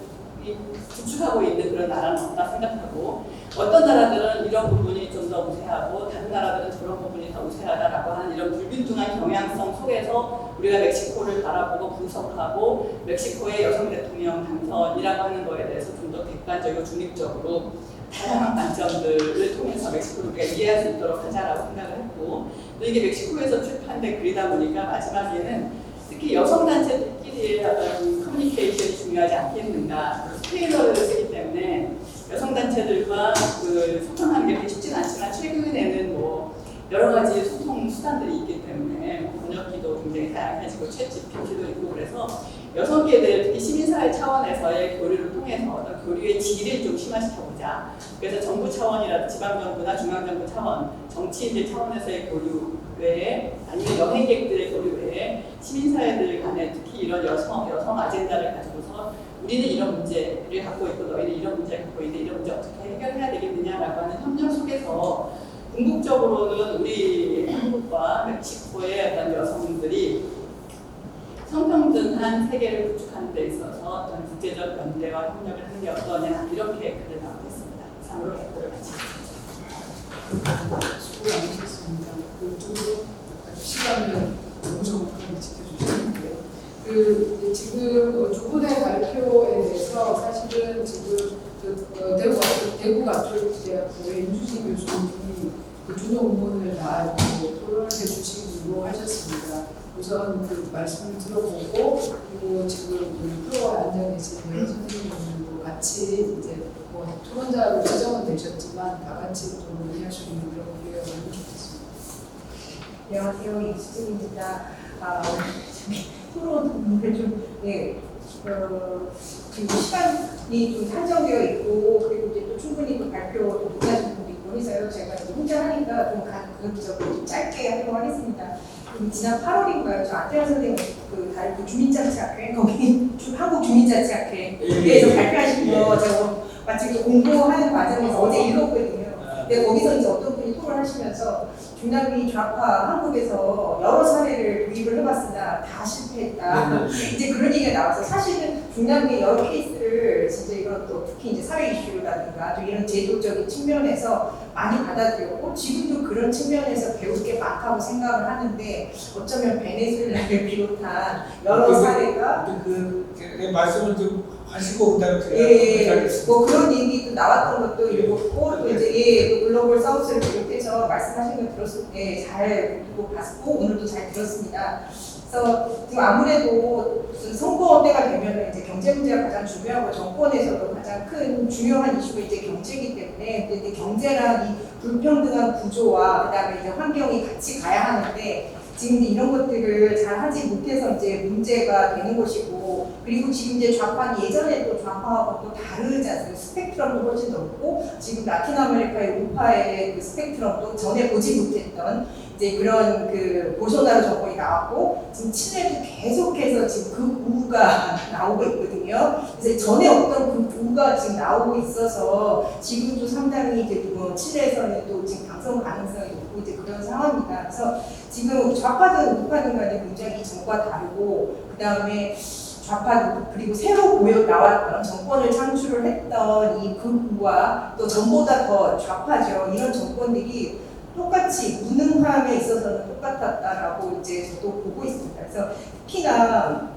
구축하고 있는 그런 나라는 없다 생각하고 어떤 나라들은 이런 부분이 좀 더 우세하고 다른 나라들은 저런 부분이 더 우세하다라고 하는 이런 불균등한 경향성 속에서 우리가 멕시코를 바라보고 분석하고 멕시코의 여성 대통령 당선이라고 하는 거에 대해서 좀 더 객관적이고 중립적으로 다양한 관점들을 통해서 멕시코를 우리가 이해할 수 있도록 하자라고 생각을 했고 또 이게 멕시코에서 출판된 글이다 보니까 마지막에는 특히 여성단체들끼리의 어떤 커뮤니케이션이 중요하지 않겠는가 스페인어를 쓰기 때문에 여성단체들과 그 소통하는 게 쉽진 않지만 최근에는 뭐 여러 가지 소통 수단들이 있기 때문에 번역기도 굉장히 다양해지고 챗GPT도 있고 그래서 여성계들 특히 시민사회 차원에서의 교류를 통해서 어떤 교류의 질을 좀 심화시켜보자. 그래서 정부 차원이라든지 지방정부나 중앙정부 차원, 정치인들 차원에서의 교류 외에 아니면 여행객들의 교류 외에 시민사회들 간에 특히 이런 여성 아젠다를 가지고서 우리는 이런 문제를 갖고 있고 너희는 이런 문제를 갖고 있는데 이런 문제 어떻게 해결해야 되겠느냐라고 하는 협력 속에서 궁극적으로는 우리 한국과 멕시코의 어떤 여성들이 성평등한 세계를 구축하는 데 있어서 어떤 국제적 연대와 협력을 하는 게 어떠냐 이렇게 글을 나오겠습니다. 이상으로 발표를 마치겠습니다. 수고 많으셨습니다. 그쪽으로 시간을 너무 정확하게 지켜주셨는데요. 지금 두 분의 발표에 대해서 사실은 지금 대구 가톨대학교의 임주진 교수님이 두 논문을 다 토론을 해주시기로 하셨습니다. 우선 그 말씀을 들어보고 그리고 지금 프로가 앉아 계신 여러 선생님들도 같이 이제 뭐 토론자로 지정은 되셨지만 다 같이 좀 논의할 수 있는 그런 기회가 많이 좋겠습니다. 안녕하세요. 이수진입니다. 토론을 좀, 지금 시간이 좀 한정되어 있고, 그리고 이제 또 충분히 또 발표도 못하신 분도 있고 해서요. 제가 이제 혼자 하니까 좀 좀 짧게 하려고 하겠습니다. 지난 8월인가요? 저 안태현 선생님 그 주민자치학회, 거기 한국 주민자치학회에서 발표하신 거 제가 마치 공부하는 과정에서 어제 읽었거든요. 근데 거기서 이제 어떤 분이 토론하시면서 중남미 좌파 한국에서 여러 사례를 도입을 해봤으나 다 실패했다. 이제 그런 얘기가 나와서 사실은 중남미 여러 케이스를 진짜 이런 또 특히 이제 사회 이슈라든가 또 이런 제도적인 측면에서 많이 받아들였고 지금도 그런 측면에서 배울 게 많다고 생각을 하는데 어쩌면 베네수엘라를 비롯한 여러 사례가 그 말씀을 좀 하시고 그다음에 뭐 그런 얘기도 나왔던 것도 읽었고 또 이제 또 글로벌 사우스를 비롯해서 말씀하신 거 들었을 때 잘 듣고 봤고 오늘도 잘 들었습니다. 그래서 지금 아무래도 선거 때가 되면 이제 경제 문제가 가장 중요하고 정권에서도 가장 큰 중요한 이슈가 이제 경제이기 때문에 근데 경제랑 이 불평등한 구조와 그다음에 이제 환경이 같이 가야 하는데 지금 이런 것들을 잘 하지 못해서 이제 문제가 되는 것이고 그리고 지금 이제 좌파는 예전에도 좌파하고 또 다르지 않습니까? 스펙트럼도 훨씬 넓고 지금 라틴 아메리카의 우파의 그 스펙트럼도 전에 보지 못했던 이제 그런 그 볼소나로 정권이 나왔고 지금 칠레도 계속해서 지금 그 우가 나오고 있거든요. 그래서 전에 없던 그 우가 지금 나오고 있어서 지금도 상당히 이제 칠레에서는 또 지금 당선 가능성이 높고 이제 그런 상황입니다. 그래서 지금 좌파든 우파든 간에 굉장히 정과 다르고 그 다음에 좌파 그리고 새로 나왔던 정권을 창출을 했던 이 극우와 또 전보다 더 좌파죠. 이런 정권들이 똑같이 무능함에 있어서는 똑같았다라고 이제 또 보고 있습니다. 그래서 특히나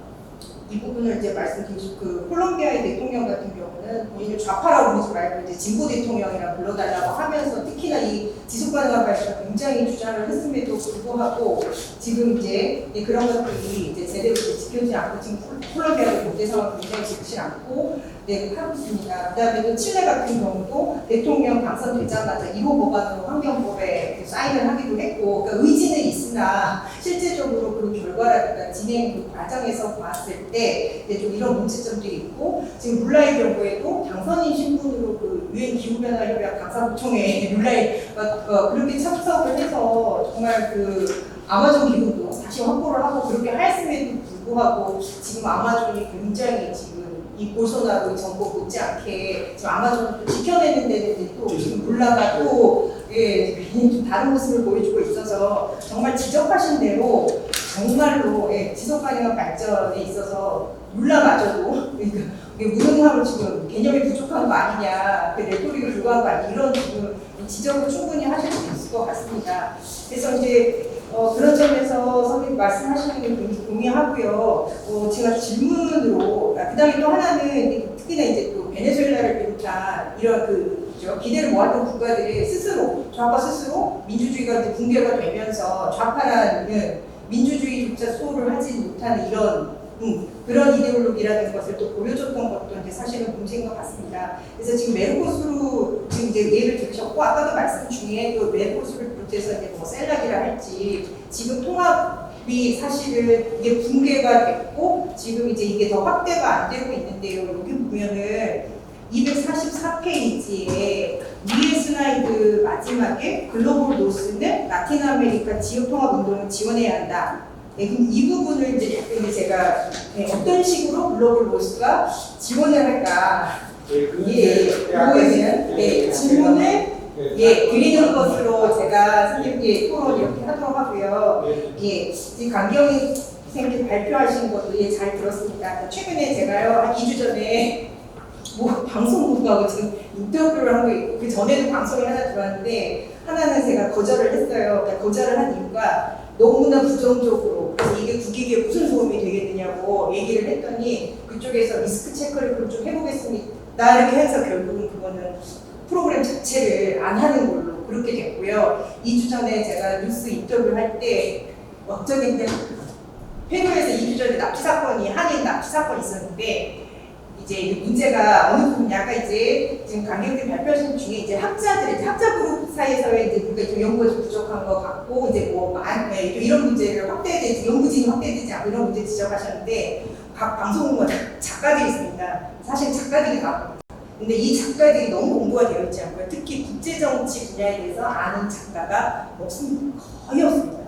이 부분을 이제 말씀드리고 그 콜롬비아의 대통령 같은 경우는 본인을 좌파라고 부르지 말고 이제 진보 대통령이라 불러달라고 하면서 특히나 이 지속 가능한 발전을 굉장히 주장을 했음에도 불구하고 지금 이제 그런 것들이 이제 제대로 지켜지지 않고 지금 콜롬비아의 경제 상황이 굉장히 좋지 않고 하고 있습니다. 그다음에 또 칠레 같은 경우도 대통령 당선되자마자 1호 법안으로 환경법에 사인을 하기도 했고 그러니까 의지는 있으나 실제적으로 그 결과라든가 진행 그 과정에서 봤을 때 좀 이런 문제점들이 있고 지금 룰라의 경우에도 당선인 신분으로 그 유엔 기후변화 협약 당사부총회에 룰라이 그렇게 참석을 해서 정말 그 아마존 기후도 다시 확보를 하고 그렇게 했음에도 불구하고 지금 아마존이 굉장히 지금 이 볼소나로 정부 못지않게 지금 아마존을 또 지켜내는 데는 또 지금 룰라가 또 좀 다른 모습을 보여주고 있어서 정말 지적하신 대로 정말로 지속 가능한 발전에 있어서 룰라마저도 그러니까 무능함을 지금 개념이 부족한 거 아니냐, 그 레토릭을 불과한 거 아니냐 이런 지금 지적을 충분히 하실 수 있을 것 같습니다. 그래서 이제 그런 점에서 선생님 말씀하시는 게 동의하고요. 제가 질문으로 그다음에 또 하나는 특히나 이제 또 베네수엘라를 비롯한 이런 기대를 모았던 국가들이 스스로 좌파 스스로 민주주의가 이제 붕괴가 되면서 좌파라는 민주주의조차 수호를 하지 못하는 이런 그런 이데올로기라는 것을 또 보여줬던 것도 이제 사실은 문제인 것 같습니다. 그래서 지금 메르코스로 지금 이제 예를 들으셨고 아까도 말씀 중에 또 메르코스를 비롯해서 이제 뭐 셀락이라 할지 지금 통합이 사실은 이게 붕괴가 됐고 지금 이제 이게 더 확대가 안 되고 있는데요. 여기 보면은 244페이지에 위에 슬라이드 마지막에 글로벌 노스는 라틴 아메리카 지역 통합 운동을 지원해야 한다. 그럼 이 부분을 이제 제가 어떤 식으로 글로벌 노스가 지원을 할까? 그거에 대한 질문을 드리는 것으로 제가 선생님 토론 이렇게 하도록 하고요. 지금 강경희 선생님 발표하신 것도 잘 들었습니다. 최근에 제가요 한 2주 전에 뭐 방송국하고 지금 인터뷰를 하고 있고 그 전에도 방송을 하나 들어왔는데 하나는 제가 거절을 했어요. 그러니까 거절을 한 이유가 너무나 부정적으로 그래서 이게 국익에 무슨 도움이 되겠느냐고 얘기를 했더니 그쪽에서 리스크 체크를 그럼 좀 해보겠습니다 이렇게 해서 결국은 그거는 프로그램 자체를 안 하는 걸로 그렇게 됐고요. 2주 전에 제가 뉴스 인터뷰를 할 때 어쩌겠냐 페루에서 2주 전에 납치 사건이 한인 납치 사건이 있었는데 이제 이 문제가 어느 부분 약간 이제 지금 강경들 발표하신 중에 이제 학자들 이제 학자 그룹 사이에서의 이제 뭔가 좀 연구가 좀 부족한 것 같고 이제 좀 이런 문제를 확대되지 연구진이 확대되지 않고 이런 문제 지적하셨는데 각 방송은 작가들이 있습니다. 사실 작가들이 나옵니다. 근데 이 작가들이 너무 공부가 되어 있지 않고요. 특히 국제정치 분야에 대해서 아는 작가가 없습니다. 거의 없습니다.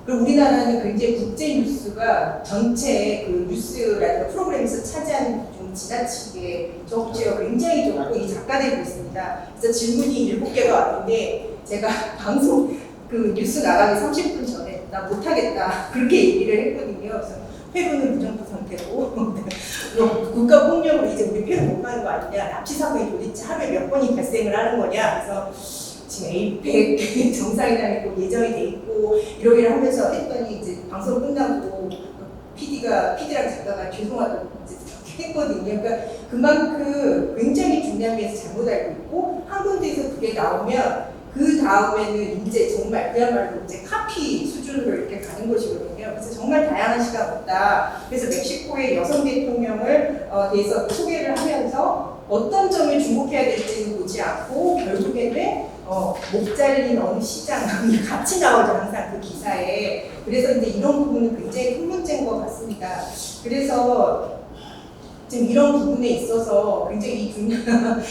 그리고 우리나라는 굉장히 국제 뉴스가 전체 그 뉴스라든가 프로그램에서 차지하는 좀 지나치게 적지가 굉장히 적고 이 작가들이 있습니다. 그래서 질문이 7개가 왔는데 제가 방송 그 뉴스 나가기 30분 전에 나 못하겠다 그렇게 얘기를 했거든요. 그래서 페루는 무정부 상태고 국가 폭력으로 이제 우리 페루 못 가는 거 아니냐, 납치 사건이 도대체 하루에 몇 번이 발생을 하는 거냐. 그래서 지금 에이펙 정상회담이 예정이 돼 있고 이러기를 하면서 했더니 이제 방송 끝나고 PD랑 작가가 죄송하다고 이제 했거든요. 그러니까 그만큼 굉장히 중요한 면에서 잘못 알고 있고 한 군데에서 그게 나오면 그 다음에는 이제 정말 그야말로 이제 카피 수준으로 이렇게 가는 것이거든요. 그래서 정말 다양한 시각 없다. 그래서 멕시코의 여성 대통령을 대해서 소개를 하면서 어떤 점에 주목해야 될지는 보지 않고 결국에는 목 잘린 어느 시장이 같이 나오죠, 항상 그 기사에. 그래서 이제 이런 부분은 굉장히 큰 문제인 것 같습니다. 그래서 지금 이런 부분에 있어서 굉장히 중요한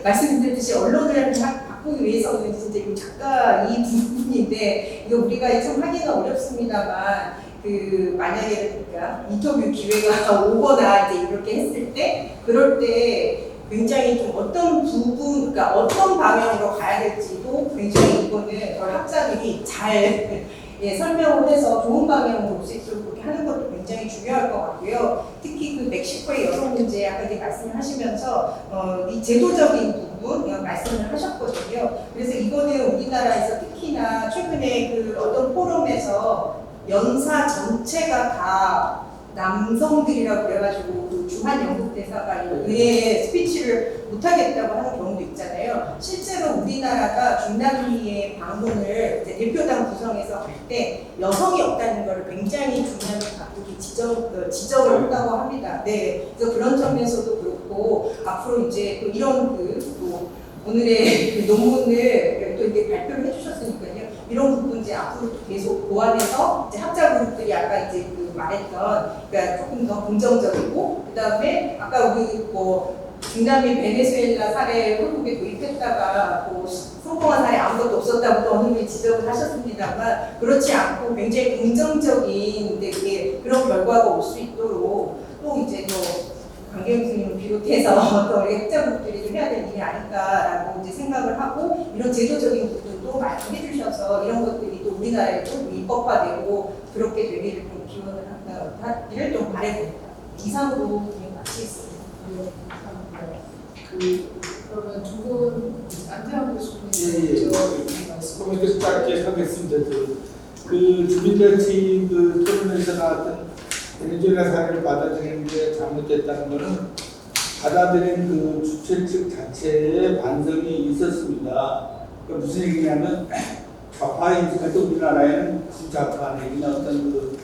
말씀드렸듯이 언론을 바꾸기 위해서는 진짜 이 작가 이 부분인데 이거 우리가 참 하기는 어렵습니다만 그 만약에 그러니까 인터뷰 기회가 오거나 이제 이렇게 했을 때 그럴 때 굉장히 좀 어떤 부분, 그러니까 어떤 방향으로 가야 될지도 굉장히 이거는 학자들이 잘 설명을 해서 좋은 방향으로 올 수 있도록 그렇게 하는 것도 굉장히 중요할 것 같고요. 특히 그 멕시코의 여성 문제 아까 이제 말씀을 하시면서 이 제도적인 부분 말씀을 하셨거든요. 그래서 이거는 우리나라에서 특히나 최근에 그 어떤 포럼에서 연사 전체가 다 남성들이라고 그래가지고 그 주한 영국 대사가 왜 스피치를 못하겠다고 하는 경우도 있잖아요. 실제로 우리나라가 중남미의 방문을 이제 대표단 구성해서 할 때 여성이 없다는 것을 굉장히 중남미 각국이 지적을 한다고 합니다. 네, 그래서 그런 점에서도 그렇고 앞으로 이제 또 이런 또 오늘의 그 논문을 또 이렇게 발표를 해주셨으니까요. 이런 부분 이제 앞으로 또 계속 보완해서 이제 학자 그룹들이 아까 이제 그 말했던 그러니까 조금 더 긍정적이고 그 다음에 아까 우리 중남미 베네수엘라 사례 한국에 도입했다가 성공한 사례 아무것도 없었다고 또 어느 분이 지적을 하셨습니다만 그렇지 않고 굉장히 긍정적인 그런 결과가 올 수 있도록 또 이제 강경 교수님을 비롯해서 또 우리 학자분들이 좀 해야 될 일이 아닐까라고 이제 생각을 하고 이런 제도적인 부분도 말씀해 주셔서 이런 것들이 또 우리나라에도 입법화되고 그렇게 되기를 좀 기원을 하기를 좀 바라봅니다. 이상으로 그냥 마치겠습니다. 그러면 두 분 안태환 교수님 그럼 짧게 하겠습니다. 그 주민단체 그 토론에서 나왔던 베네수엘라 사례를 받아들이는데 잘못됐다는 것은 받아들인 그 주최 측 자체에 반성이 있었습니다. 그러니까 무슨 얘기냐면 좌파인지가 또 우리나라에는 부좌파 내지는 어떤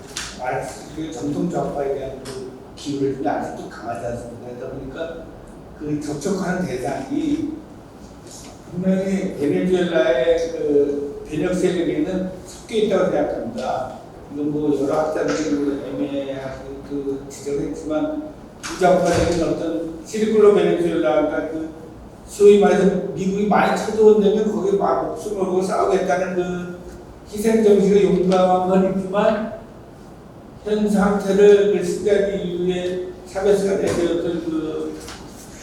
그 정통 좌파에 대한 그 기울이 아직도 강하지 않습니다. 그러다 보니까 그 접촉하는 대상이 분명히 베네수엘라의 그 변혁 세력에는 섞여 있다고 생각합니다. 이건 여러 학자들이 애매하게 그 지적했지만 부좌파적인 어떤 시리콜로 베네수엘라가 그 소위 말해서 미국이 많이 쳐들어온다면 거기에 막 목숨을 걸고 싸우겠다는 그 희생정신의 용감은 있지만 현 상태를 그 시대기 이후에 차베스가 내세웠던 그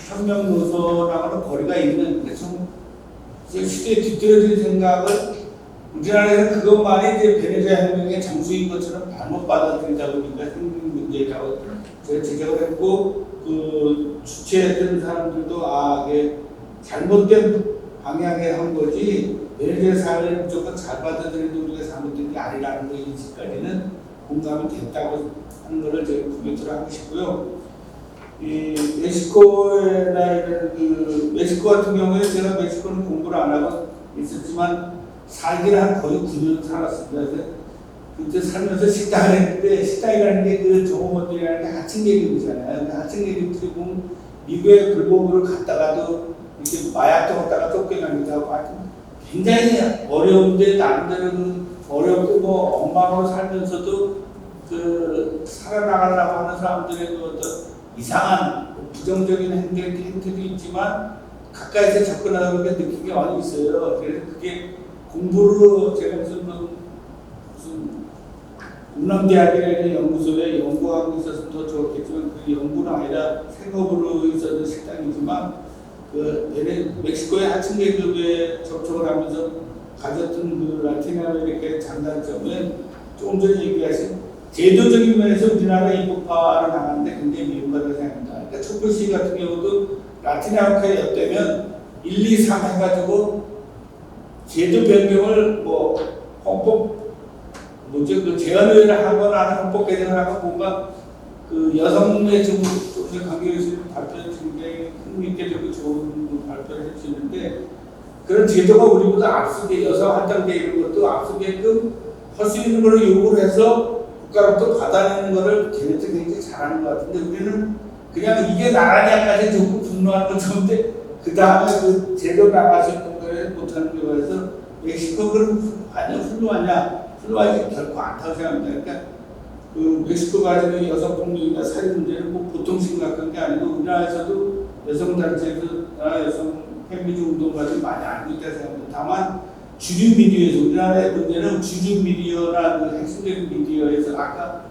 혁명 노선하고는 거리가 있는 그래서 시대에 뒤떨어진 생각을 우리나라에서 그것만이 이제 베네수엘라 혁명의 장수인 것처럼 잘못 받아들이다 보니까 생긴 문제라고 제가 지적을 했고 그 주최했던 사람들도 이게 잘못된 방향에 한 거지 베네수엘라 사회를 무조건 잘 받아들이는 우리가 잘못된 게 아니라는 거 인식까지는 공감이 됐다고 하는 것을 제가 코멘트를 하고 싶고요. 이 멕시코나 이런 멕시코 같은 경우에 제가 멕시코는 공부를 안 하고 있었지만 살기를 한 거의 9년 살았습니다. 그래서 그때 살면서 식당을 했는데 식당이라는 게 그 종업원들이라는 게 하층 계급이잖아요. 하층 계급들이 보면 미국에 불법으로 갔다가도 이렇게 마약도 갔다가 쫓겨나기도 하고 하여튼 굉장히 어려운데 나름대로 어렵고 뭐 엉망으로 살면서도 그 살아나가려고 하는 사람들의 그 어떤 이상한 부정적인 행태도 있지만 가까이서 접근하는 게 느낀 게 많이 있어요. 그래서 그게 공부로 제가 무슨 운남대학이라는 연구소에 연구하고 있어서 더 좋았겠지만 그 연구는 아니라 생업으로 있었던 식당이지만 그 얘네 멕시코의 하층 계급에 접촉을 하면서 가졌던 그 라틴 아메리카의 장단점은 조금 전에 얘기하신 제도적인 면에서 우리나라 이국화를 나가는데 굉장히 미흡하다고 생각합니다. 그러니까 촛불시위 같은 경우도 라틴 아메리카에 엿대면 1, 2, 3 해가지고 제도 변경을 뭐 헌법 그 제한을 하거나 헌법 개정을 하고 뭔가 그 여성의 좀 관계에서 발표를 굉장히 흥미있게 되고 좋은 발표를 할 수 있는데 그런 제도가 우리보다 앞서게 여성 할당제 이런 것도 앞서게끔 할 수 있는 걸 요구를 해서 국가로부터 받아내는 거를 걔네들 굉장히 잘하는 것 같은데 우리는 그냥 이게 나라냐까지 조금 분노하는 것 같은데 그 다음에 그 제도 나가시는 거에 못하는 거에서 멕시코 그럼 아니요 훌륭하지 결코 않다고 생각합니다. 그러니까 그 멕시코 가지고 여성 폭력이나 살인 문제는 뭐 보통 심각한 게 아니고 우리나라에서도 여성 단체에서 여성 페미니즘 운동 가지고 많이 알고 있다고 생각합니다. 다만 주류 미디어에서 우리나라의 문제는 주류 미디어나 그 핵심적인 미디어에서 아까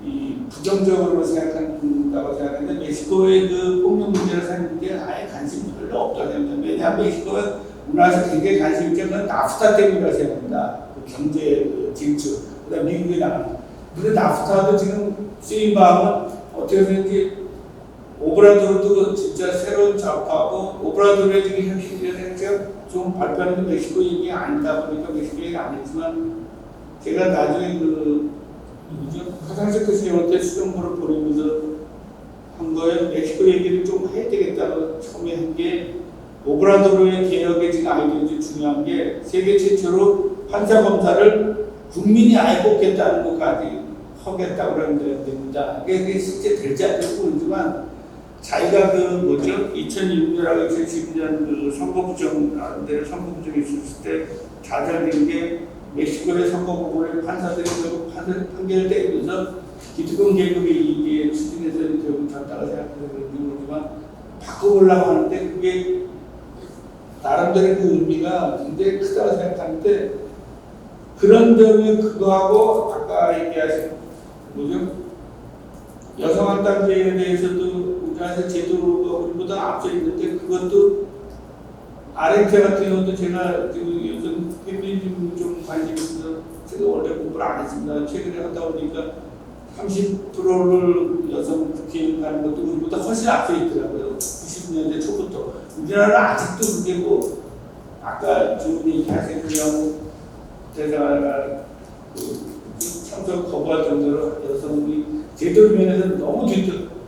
이 부정적으로 생각한다고 생각하는데 멕시코의 그 폭력 문제를 살인 문제에 아예 관심이 별로 없다고 생각합니다. 왜냐하면 멕시코가 우리나라에서 굉장히 관심 있는 건 나프타 때문이라고 생각합니다. 그 경제 진출, 그다음에 미국에 나가는. 근데 나프타도 지금 쓰인 마음은 어떻게 해서인지 오브라도르도 진짜 새로운 좌파고 오브라도르의 지금 현실에 대해서 좀 발표하는 게 멕시코 얘기 아니다 보니까 멕시코 얘기 안 했지만 제가 나중에 그 화장실 그 세울 때 수정부를 보내면서 한 거에 멕시코 얘기를 좀 해야 되겠다고 처음에 한 게 오브라도르의 개혁에 지금 아이디어가 중요한 게 세계 최초로 판사 검사를 국민이 아예 뽑겠다는 것까지 하겠다고 그러는 됩니다. 그게 실제 될지 안 될지 모르지만 자기가 그 뭐죠? 2006년하고 2012년 그 선거부정인데 선거부정이 있었을 때 좌절된 게 멕시코의 선거법원의 판사들이 결국 판결을 때리면서 기득권 계급이 이게 추진해서 결국 졌다고 생각해서 그런지 모르지만 바꿔보려고 하는데 그게 나름대로 그 의미가 굉장히 크다고 생각하는데 그런 점에 그거하고 아까 얘기하신 뭐죠? 여성 할당제에 대해서도 우리나라 제도가 우리보다 앞서 있는데 그것도 아르헨티나 같은 경우도 제가 지금 요즘 페미니즘 좀 관심이 있어서 제가 원래 공부를 안 했습니다. 최근에 하다 보니까 30%를 여성 국회의원 가는 것도 우리보다 훨씬 앞서 있더라고요. 90년대 초부터. 우리나라는 아직도 그게 뭐 아까 주문 얘기하신 그냥 대사가 참석 거부할 정도로 여성이 제도 면에서 너무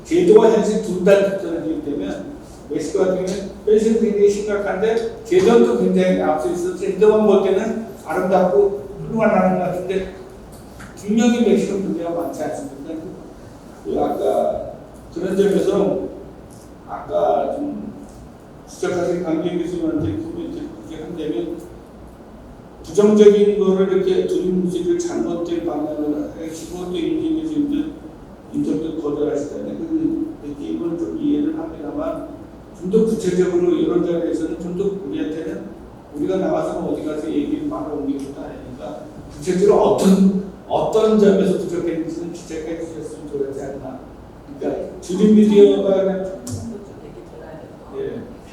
제도와 현실 둘 다 뒤떨어지기 때문에 멕시코 같은 경우는 현실은 굉장히 심각한데 제도도 굉장히 앞서 있어서 제도만 볼 때는 아름답고 훌륭한 것 같은데 분명히 멕시코 문제가 많지 않습니까? 아까 그런 점에서 아까 좀 지적하신 강경 교수님한테 코멘트 그렇게 한다면 부정적인 거를 이렇게 두리뭉실을 잘못된 방향으로 해주고 또 임진 교수님도 인터뷰 거절하시다니 그 느낌을 좀 이해를 합니다만 좀 더 구체적으로 이런 자리에서는 좀 더 우리한테는 우리가 나와서 어디 가서 얘기를 말을 옮기는 것도 아니니까 구체적으로 어떤 점에서 부족했는지는 지적해 주셨으면 좋겠지 않나. 그러니까 주류 미디어가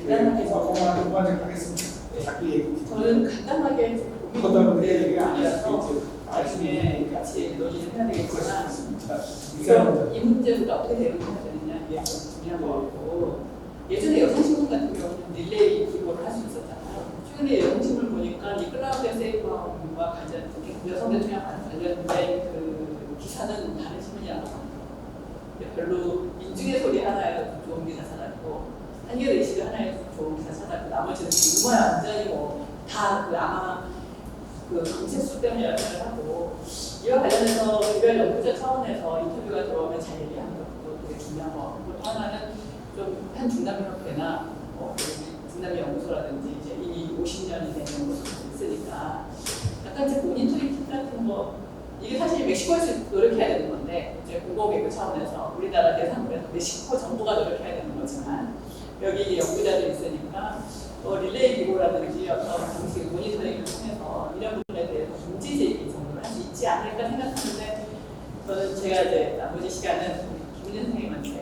간단하게 하겠습니다. 자꾸 얘기. 저는 간단하게 커다란데 얘기가 아니라서 나중에 같이 논의를 해야 되겠지만 그래서 이 문제부터 어떻게 대응해야 되느냐 이게 좀 중요한 것 같고 예전에 여성신문 같은 경우는 릴레이 기고를 할 수 있었잖아요. 최근에 여성신문을 보니까 이 클라우디아 세이브와 관련 여성 대통령 관련된 그 기사는 다른 신문이라고 합니다. 별로 민중의 소리 하나에서 좋은 기사 찾았고 한겨레 이슈 하나에서 좋은 기사 찾았고 나머지는 정말 완전히 뭐 다 그 아마 그 강세수 때문에 연락을 하고 이와 관련해서 개별 연구자 차원에서 인터뷰가 들어오면 잘 얘기하는 것도 되게 중요한 것 같고 또 하나는 좀 한 중남협회나 중남미 연구소라든지 이제 이미 50년이 되는 연구소도 있으니까 약간 이제 모니터링 같은 거 이게 사실 멕시코에서 노력해야 되는 건데 이제 국어개교 차원에서 우리나라 대상으로 해서 멕시코 정부가 노력해야 되는 거지만 여기 연구자들이 있으니까 릴레이 기구라든지 어떤 방식 모니터링을 통해서 이런 부분에 대해서 문제 제기 정도를 할 수 있지 않을까 생각하는데 저는 제가 이제 나머지 시간은 김윤 선생님한테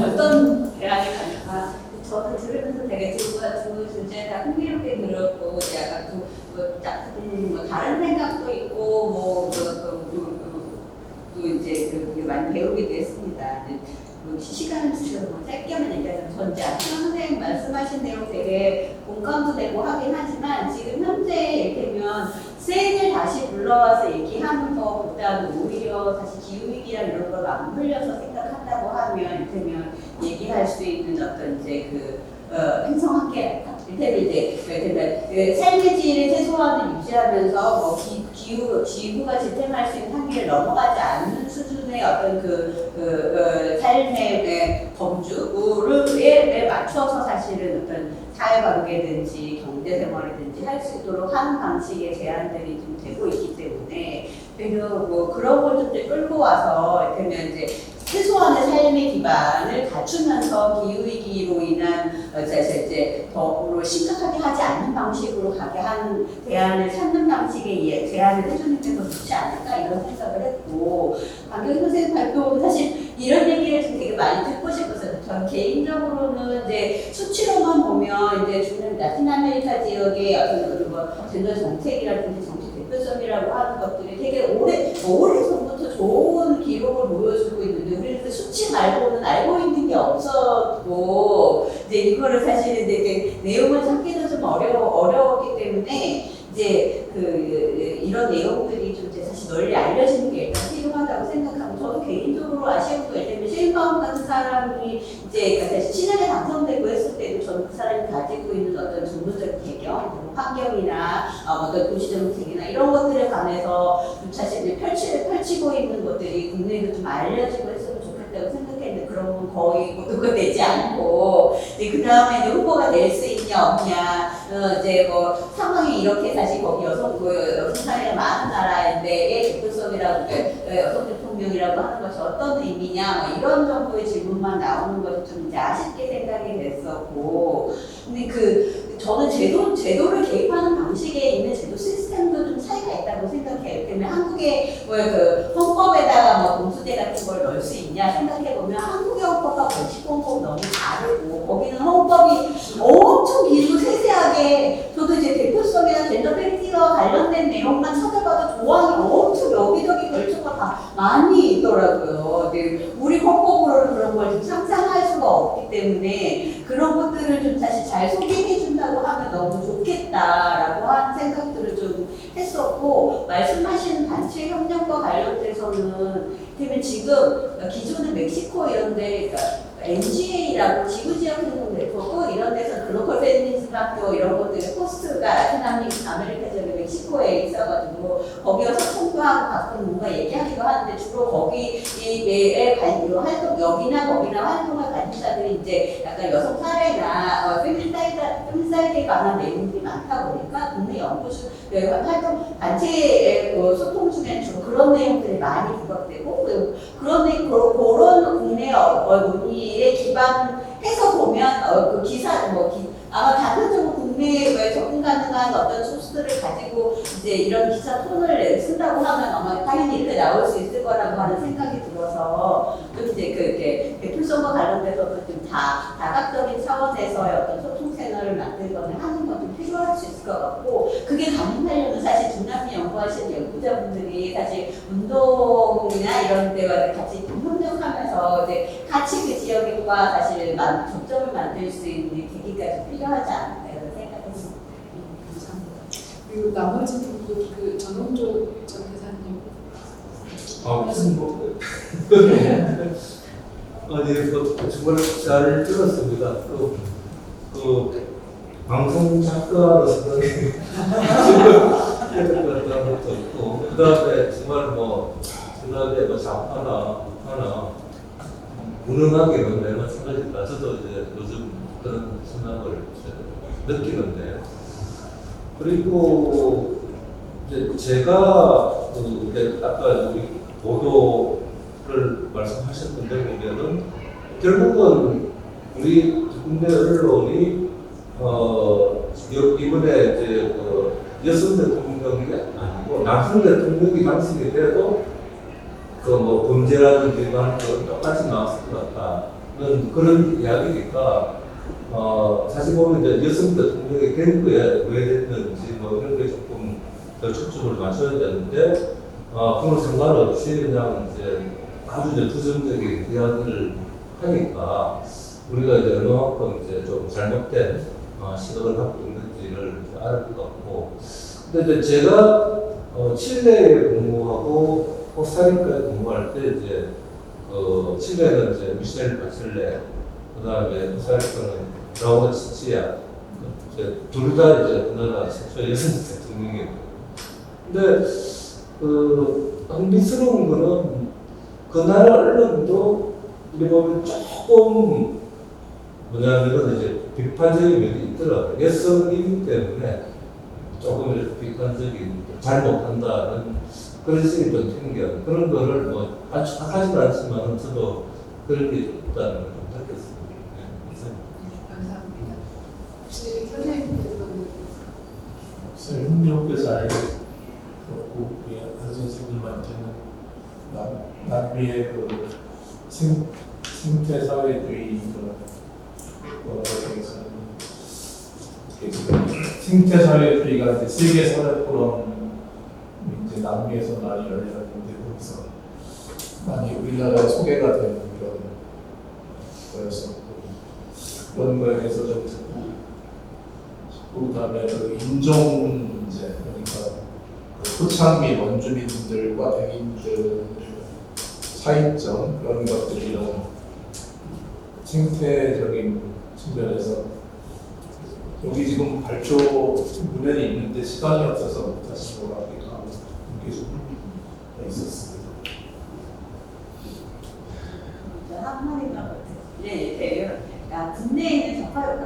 어떤 대안이 가능할까? 저는 들으면서 되게 두 주제 다 흥미롭게 들었고 약간 다른 생각도 있고 또 이제 많이 배우기도 했습니다. 시간을 주셔서 짧게만 얘기하자면 전 이제 선생님 말씀하신 대로 되게 공감도 되고 하긴 하지만 지금 현재 이를테면 쌤을 다시 불러와서 얘기하는 것보다는 오히려 다시 기후위기랑 이런 걸 안 흘려서 생각한다고 하면 이를테면 얘기할 수 있는 어떤 이제 행성학계랄까? 이를테면 삶의 질을 최소한을 유지하면서 뭐 지구가 지탱할 수 있는 한계를 넘어가지 않는 수준의 어떤 삶의 범주에 맞춰서 사실은 어떤 사회관계든지 경제생활이든지 할 수 있도록 하는 방식의 제안들이 좀 되고 있기 때문에 그리고 그런 걸 좀 끌고 와서 이를테면 이제 최소한의 삶의 기반을 갖추면서 기후위기로 인한 이제 더불어 심각하게 하지 않는 방식으로 가게 하는 대안을 찾는 방식의 제안을 해주는 게 더 좋지 않을까 이런 생각을 했고 강경 선생님 발표는 사실 이런 얘기를 좀 되게 많이 듣고 싶었어요. 전 개인적으로는 이제 수치로만 보면 이제 주는 라틴 아메리카 지역의 어떤 젠더 정책이라든지 정책 대표성이라고 하는 것들이 되게 오래전부터 좋은 기록을 보여주고 있는데 우리는 수치 말고는 알고 있는 게 없었고 이제 이거를 사실은 이제 내용을 찾기도 좀 어려웠기 때문에 이제 이런 내용들이 좀 이제 사실 널리 알려지는 게 일단 필요하다고 생각하고 저도 개인적으로 아쉬운 거 예를 들면 셰인바움 같은 사람이 이제 사실 신학에 당선되고 했을 때도 저는 그 사람이 가지고 있는 어떤 전문적인 배경, 환경이나 어떤 도시 정책이나 이런 것들에 관해서 좀 사실 이제 펼치고 있는 것들이 국내에도 좀 알려지고 했으면 좋겠다고 생각했는데 그런 건 거의 보도가 되지 않고 이제 그 다음에 이제 후보가 될 수 있냐 없냐 이제 상황이 이렇게 사실 거기 여성 사회가 많은 나라인데의 대표성이라고 여성 대통령이라고 하는 것이 어떤 의미냐 이런 정도의 질문만 나오는 것이 좀 이제 아쉽게 생각이 됐었고 근데 저는 제도를 개입하는 방식에 있는 제도 시스템도 좀 차이가 있다고 생각해요. 그러면 한국의 헌법에다가 공수제 같은 걸 넣을 수 있냐 생각해보면 한국의 헌법과 멕시코 헌법 너무 다르고 거기는 헌법이 엄청 길고 세세하게 저도 이제 대표성이나 젠더 팩티와 관련된 내용만 찾아봐도 조항이 엄청 여기저기 걸쳐서 다 많이 있더라고요. 우리 헌법으로는 그런 걸 좀 상상할 수가 없기 때문에 그런 것들을 좀 다시 잘 소개해준다고 하면 너무 좋겠다라고 하는 생각들을 좀 했었고 말씀하신 단체 협력과 관련돼서는 그러면 지금 기존의 멕시코 이런데 NGA라고 지구지역행동 네트워크 이런 데서 글로벌 페미니즘 학교 이런 것들의 포스트가 라틴 아메리카 지역의 멕시코에 있어가지고 거기서 소통하고 가끔 뭔가 얘기하기도 하는데 주로 거기에 활동 여기나 활동할 관심사들이 이제 약간 여성 사회나 페미사이드에 관한 내용들이 많다 보니까 국내 연구소 활동 단체의 소통 중에는 주로 그런 내용들이 많이 부각되고 그런 국내 논의에 기반해서 보면 그 기사 아마 단편적으로 국내에 접근 가능한 어떤 소스들을 가지고 이제 이런 기사 톤을 쓴다고 하면 아마 당연히 이렇게 나올 수 있을 거라고 하는 생각이 들어서 좀 이제 대표성과 관련돼서도 좀 다각적인 차원에서의 어떤 소통 채널을 만들거나 하는 건 좀 필요할 수 있을 것 같고 그게 가능하려면 사실 중남미 연구하시는 연구자분들이 사실 운동이나 이런 데와 같이 협력하면서 이제 같이 그 지역과 사실 접점을 만들 수 있는 계기가 좀 필요하지 않을까 이런 생각했습니다. 감사합니다. 그리고 나머지 분도 전홍조 전 대사님. 무슨 정말 잘 들었습니다. 방송 작가로서 해야 것도 있고, 그 다음에 정말 뭐 생각에 뭐 작가나 무능하게는 내가 생각했다. 저도 이제 요즘 그런 생각을 느끼는데, 그리고 이제 제가 이제 아까 우리 보도를 말씀하셨던 데 보면은 결국은 우리 국내 언론이 이번에 이제 여성 대통령이 아니고 남성 대통령이 당선이 돼도 그 뭐 범죄라든지 이런 거 똑같이 나왔을 것 같다는 그런 이야기니까 사실 보면 이제 여성 대통령이 된 거에 왜 됐는지 뭐 이런 게 조금 더 초점을 맞춰야 되는데 그런 상관없이 그냥 이제 아주 이제 부정적인 이야기를 하니까 우리가 이제 얼마만큼 이제 좀 잘못된 시각을 갖고 있는지를 알을 것 같고, 근데 이제 제가 칠레에 근무하고 코스타리카에 근무할 때 이제 칠레는 이제 미셸 바첼레, 그다음에 코스타리카는 라우라 치치야, 둘 다 이제 그 나라 최초 여성 대통령이에요. 근데 흥미스러운 거는 그 나라 언론도 우리 보면 조금 뭐냐면 이제 비판적인 면이 있더라고요. 여성이기 때문에 조금 이렇게 비판적인, 잘못한다는 그런 식이 좀 생겨. 그런 거를 뭐 아주 착하지는 않지만 저도 그런 게 있다는 걸 좀 느꼈습니다. 감사합니다. 혹시 선생님께서는 흥미롭게서 알고 우리 한 선생님한테는 남미의 그 생태 사회주의 생태 사회주의가 이제 세계 사회 포럼 이제 남미에서 많이 열렸는데 거기서 많이 우리나라에 소개가 되는 이런 거였었고, 그런 거에 대해서 좀 듣고, 그다음에 그 인종 문제, 그러니까 그 토착 및 원주민들과 백인들 차이점, 그런 것들이 이런 생태적인 측면에서 여기 지금 발표 문헌이 있는데 시간이 없어서 다시 돌아가기도 하고 이게 좀 있었습니다. 한마디만 네, 국내에 있는 적합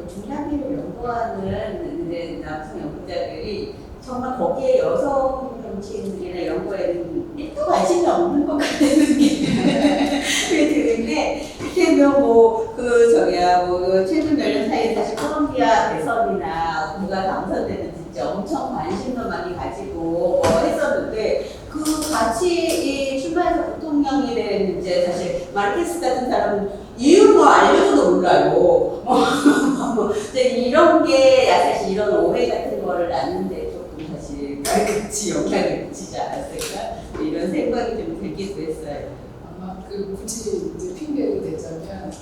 중장기를 연구하는 이제 남성 연구자들이 정말 거기에 여성 정치인들이나 연구에는 1도 관심이 없는 것 같은 느낌이 드는데, 이를테면 최근 몇 년 사이에 사실 콜롬비아 대선이나 누가 당선되는지 진짜 엄청 관심도 많이 가지고 했었는데, 그 같이 이 출마해서 부통령이 된 이제 사실 마르케스 같은 사람은 이유는 알려줘도 몰라요. 이런 게 사실 이런 오해 같은 거를 낳는데 조금 사실 같이 영향을 미치지 않았을까 이런 생각이 좀 들기도 했어요. 아마 굳이 이제 핑계를 대자면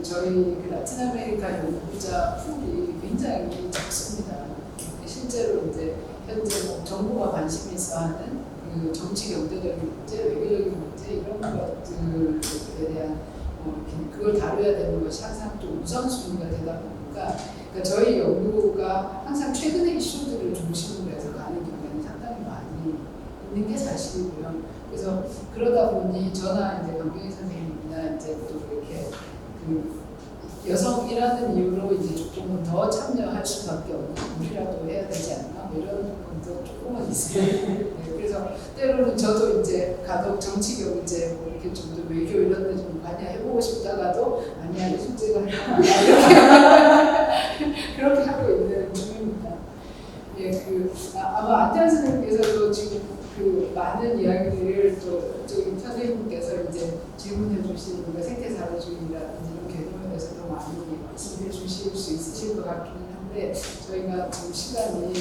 저희 라틴 아메리카 연구자 풀이 굉장히 적습니다. 실제로 이제 현재 정부가 관심 있어 하는 정치 경제적인 문제, 외교적인 문제 이런 것들에 대한 그걸 다뤄야 되는 것이 항상 좀 우선순위가 되다 보니까 저희 연구가 항상 최근의 이슈들을 중심으로 해서 가는 경우에는 상당히 많이 있는 게 사실이고요. 그래서 그러다 보니 저나 이제 강병희 선생님이나 이제 또 이렇게 여성이라는 이유로 이제 조금은 더 참여할 수밖에 없는 우리라도 해야 되지 않나 이런 것도 조금은 있어요. 네, 그래서 때로는 저도 이제 가덕 정치 경제 이렇게 좀 더 외교 이런 데 좀 많이 해보고 싶다가도 아니야 이 숙제가 그렇게 하고 있는 중입니다. 예, 아마 안태환 선생님께서도 지금 많은 이야기를 또 저기 선생님께서 이제 질문해 주신 생태사회주의라든지 이런 개념에 대해서도 많이 말씀해 주실 수 있으실 것 같기는 한데 저희가 지금 시간이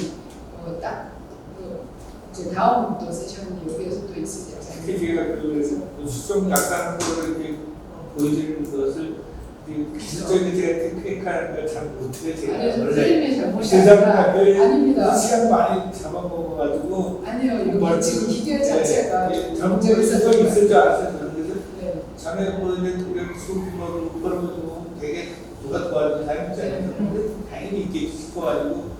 이제 다음 또 세션이 여기에서 또 있으지 않습니까? 제가 그래서 수정 약간 이렇게 보여드리는 것을 기술적인 제가 테크닉한 걸 잘 못해 제가 아니요, 선생님의 잘못이 세상에 아닙니다. 시간 많이 잡아먹어가지고 아니요, 여기 지금 기계 자체가 잘못된 수정이 있을 줄 알았어요. 그래서 네. 자네 보는데 우리 수업을 걸어가지고 되게 누가 도와주는 사람이 있잖아요. 근데 당연히 있겠지 싶어가지고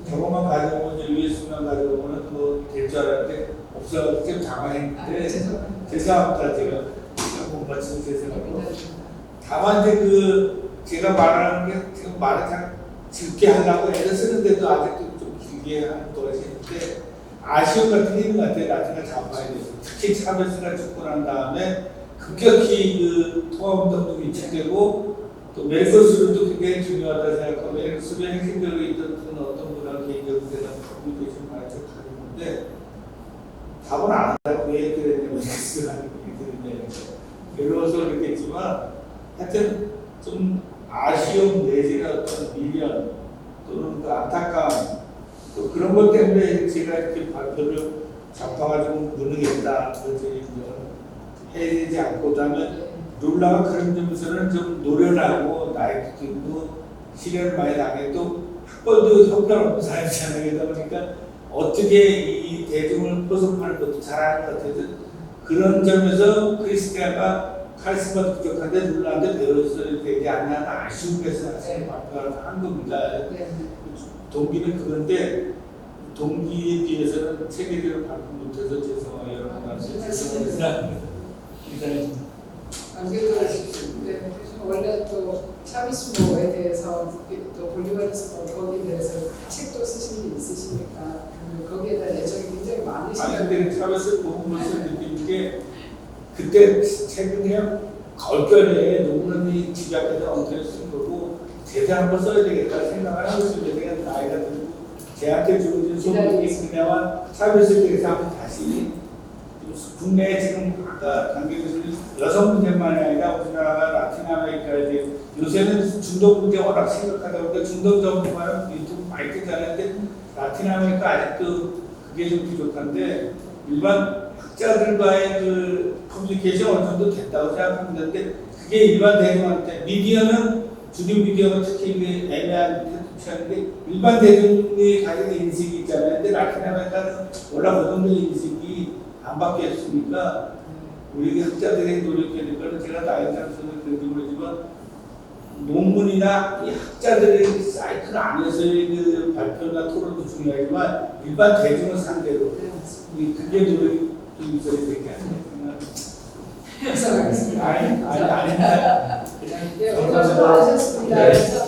저것만 가져오면 이제 USB만 가져오면 뭐될 줄 알았는데 없어가지고 좀 당황했는데 죄송합니다. 제가 못 맞춰서 죄송하고 다만 이제 그 제가 말하는 게 지금 말을 참 쉽게 하려고 애를 쓰는데도 아직도 좀 길게 하는 것이 있는데 아쉬움 같은 게 있는 것 같아요. 나중에 잡아야 돼서 특히 차별수가 죽고 난 다음에 급격히 그 통합운동도 위축되고 또 메르코스루도 굉장히 중요하다 생각하고 메르코스루의 핵심적으로 있던 그런 어떤 분하고 개인적으로 대한 커뮤니케이션 많이 가지고 답은 안 한다고 왜 그랬냐면 메르코스루라는 얘기들인데 괴로워서 그랬겠지만 하여튼 좀 아쉬움 내지는 어떤 미련 또는 그 안타까움 또 그런 것 때문에 제가 이렇게 발표를 잡아가지고 무능했다 그렇게 해야 되지 않고 그다음에 룰라가 그런 점에서는 좀 노련하고 나이도 들고 시련을 많이 당해도 학벌도 형편없는 사람이잖아요. 그러다 보니까 어떻게 이 대중을 포섭하는 것도 잘하는 것 같아서 그런 점에서 크리스티아가 카리스마도 부족한데 룰라한테 배워서 되지 않나 아쉬움에서 사실 발표를 한 겁니다. 동기는 그건데 동기에 비해서는 체계적으로 발표 못해서 죄송해요. 여러분한테 죄송합니다. 이상입니다. 안 그래도 네, 원래 또 차비스모에 대해서 또 볼리바리스 거기에 대해서 책도 쓰신 게 있으시니까 거기에 대한 애정이 굉장히 많으시니까. 아니 근데 차비스 보면서 느낀 게 그때 책은 그냥 걸결에 논문이 집약해서 엉터리 쓴 거고 제대로 한번 써야 되겠다 생각을 하고 있는데 내가 나이가 들고 제한테 주어진 소문이 그냥 차비스에 대해서 한번 다시 국내에 지금 아까 강경 교수님 여성 문제만이 아니라 우리나라가 라틴 아메리카에 요새는 중동 문제 워낙 심각하다 보니까 중동 전문가는 유튜브 많이 뜨잖아요. 라틴 아메리카 아직도 그게 좀 부족한데 일반 학자들과의 그 커뮤니케이션 어느 정도 됐다고 생각합니다. 그게 일반 대중한테 미디어는 주류 미디어가 특히 이게 애매한 태도치하는데 일반 대중이 가지는 인식이 있잖아요. 근데 라틴 아메리카는 워낙 어느 정도 인식이 안 바뀌었으니까 우리 학자들이 노력하니까 제가 나이 들어서 그런지 모르지만 논문이나 이 학자들의 사이클 안에서의 그 발표나 토론도 중요하지만 일반 대중을 상대로 그게 노력이 있어야 되지 않나 감사하겠습니다. 아닙니다. 네, 오늘 수고하셨습니다.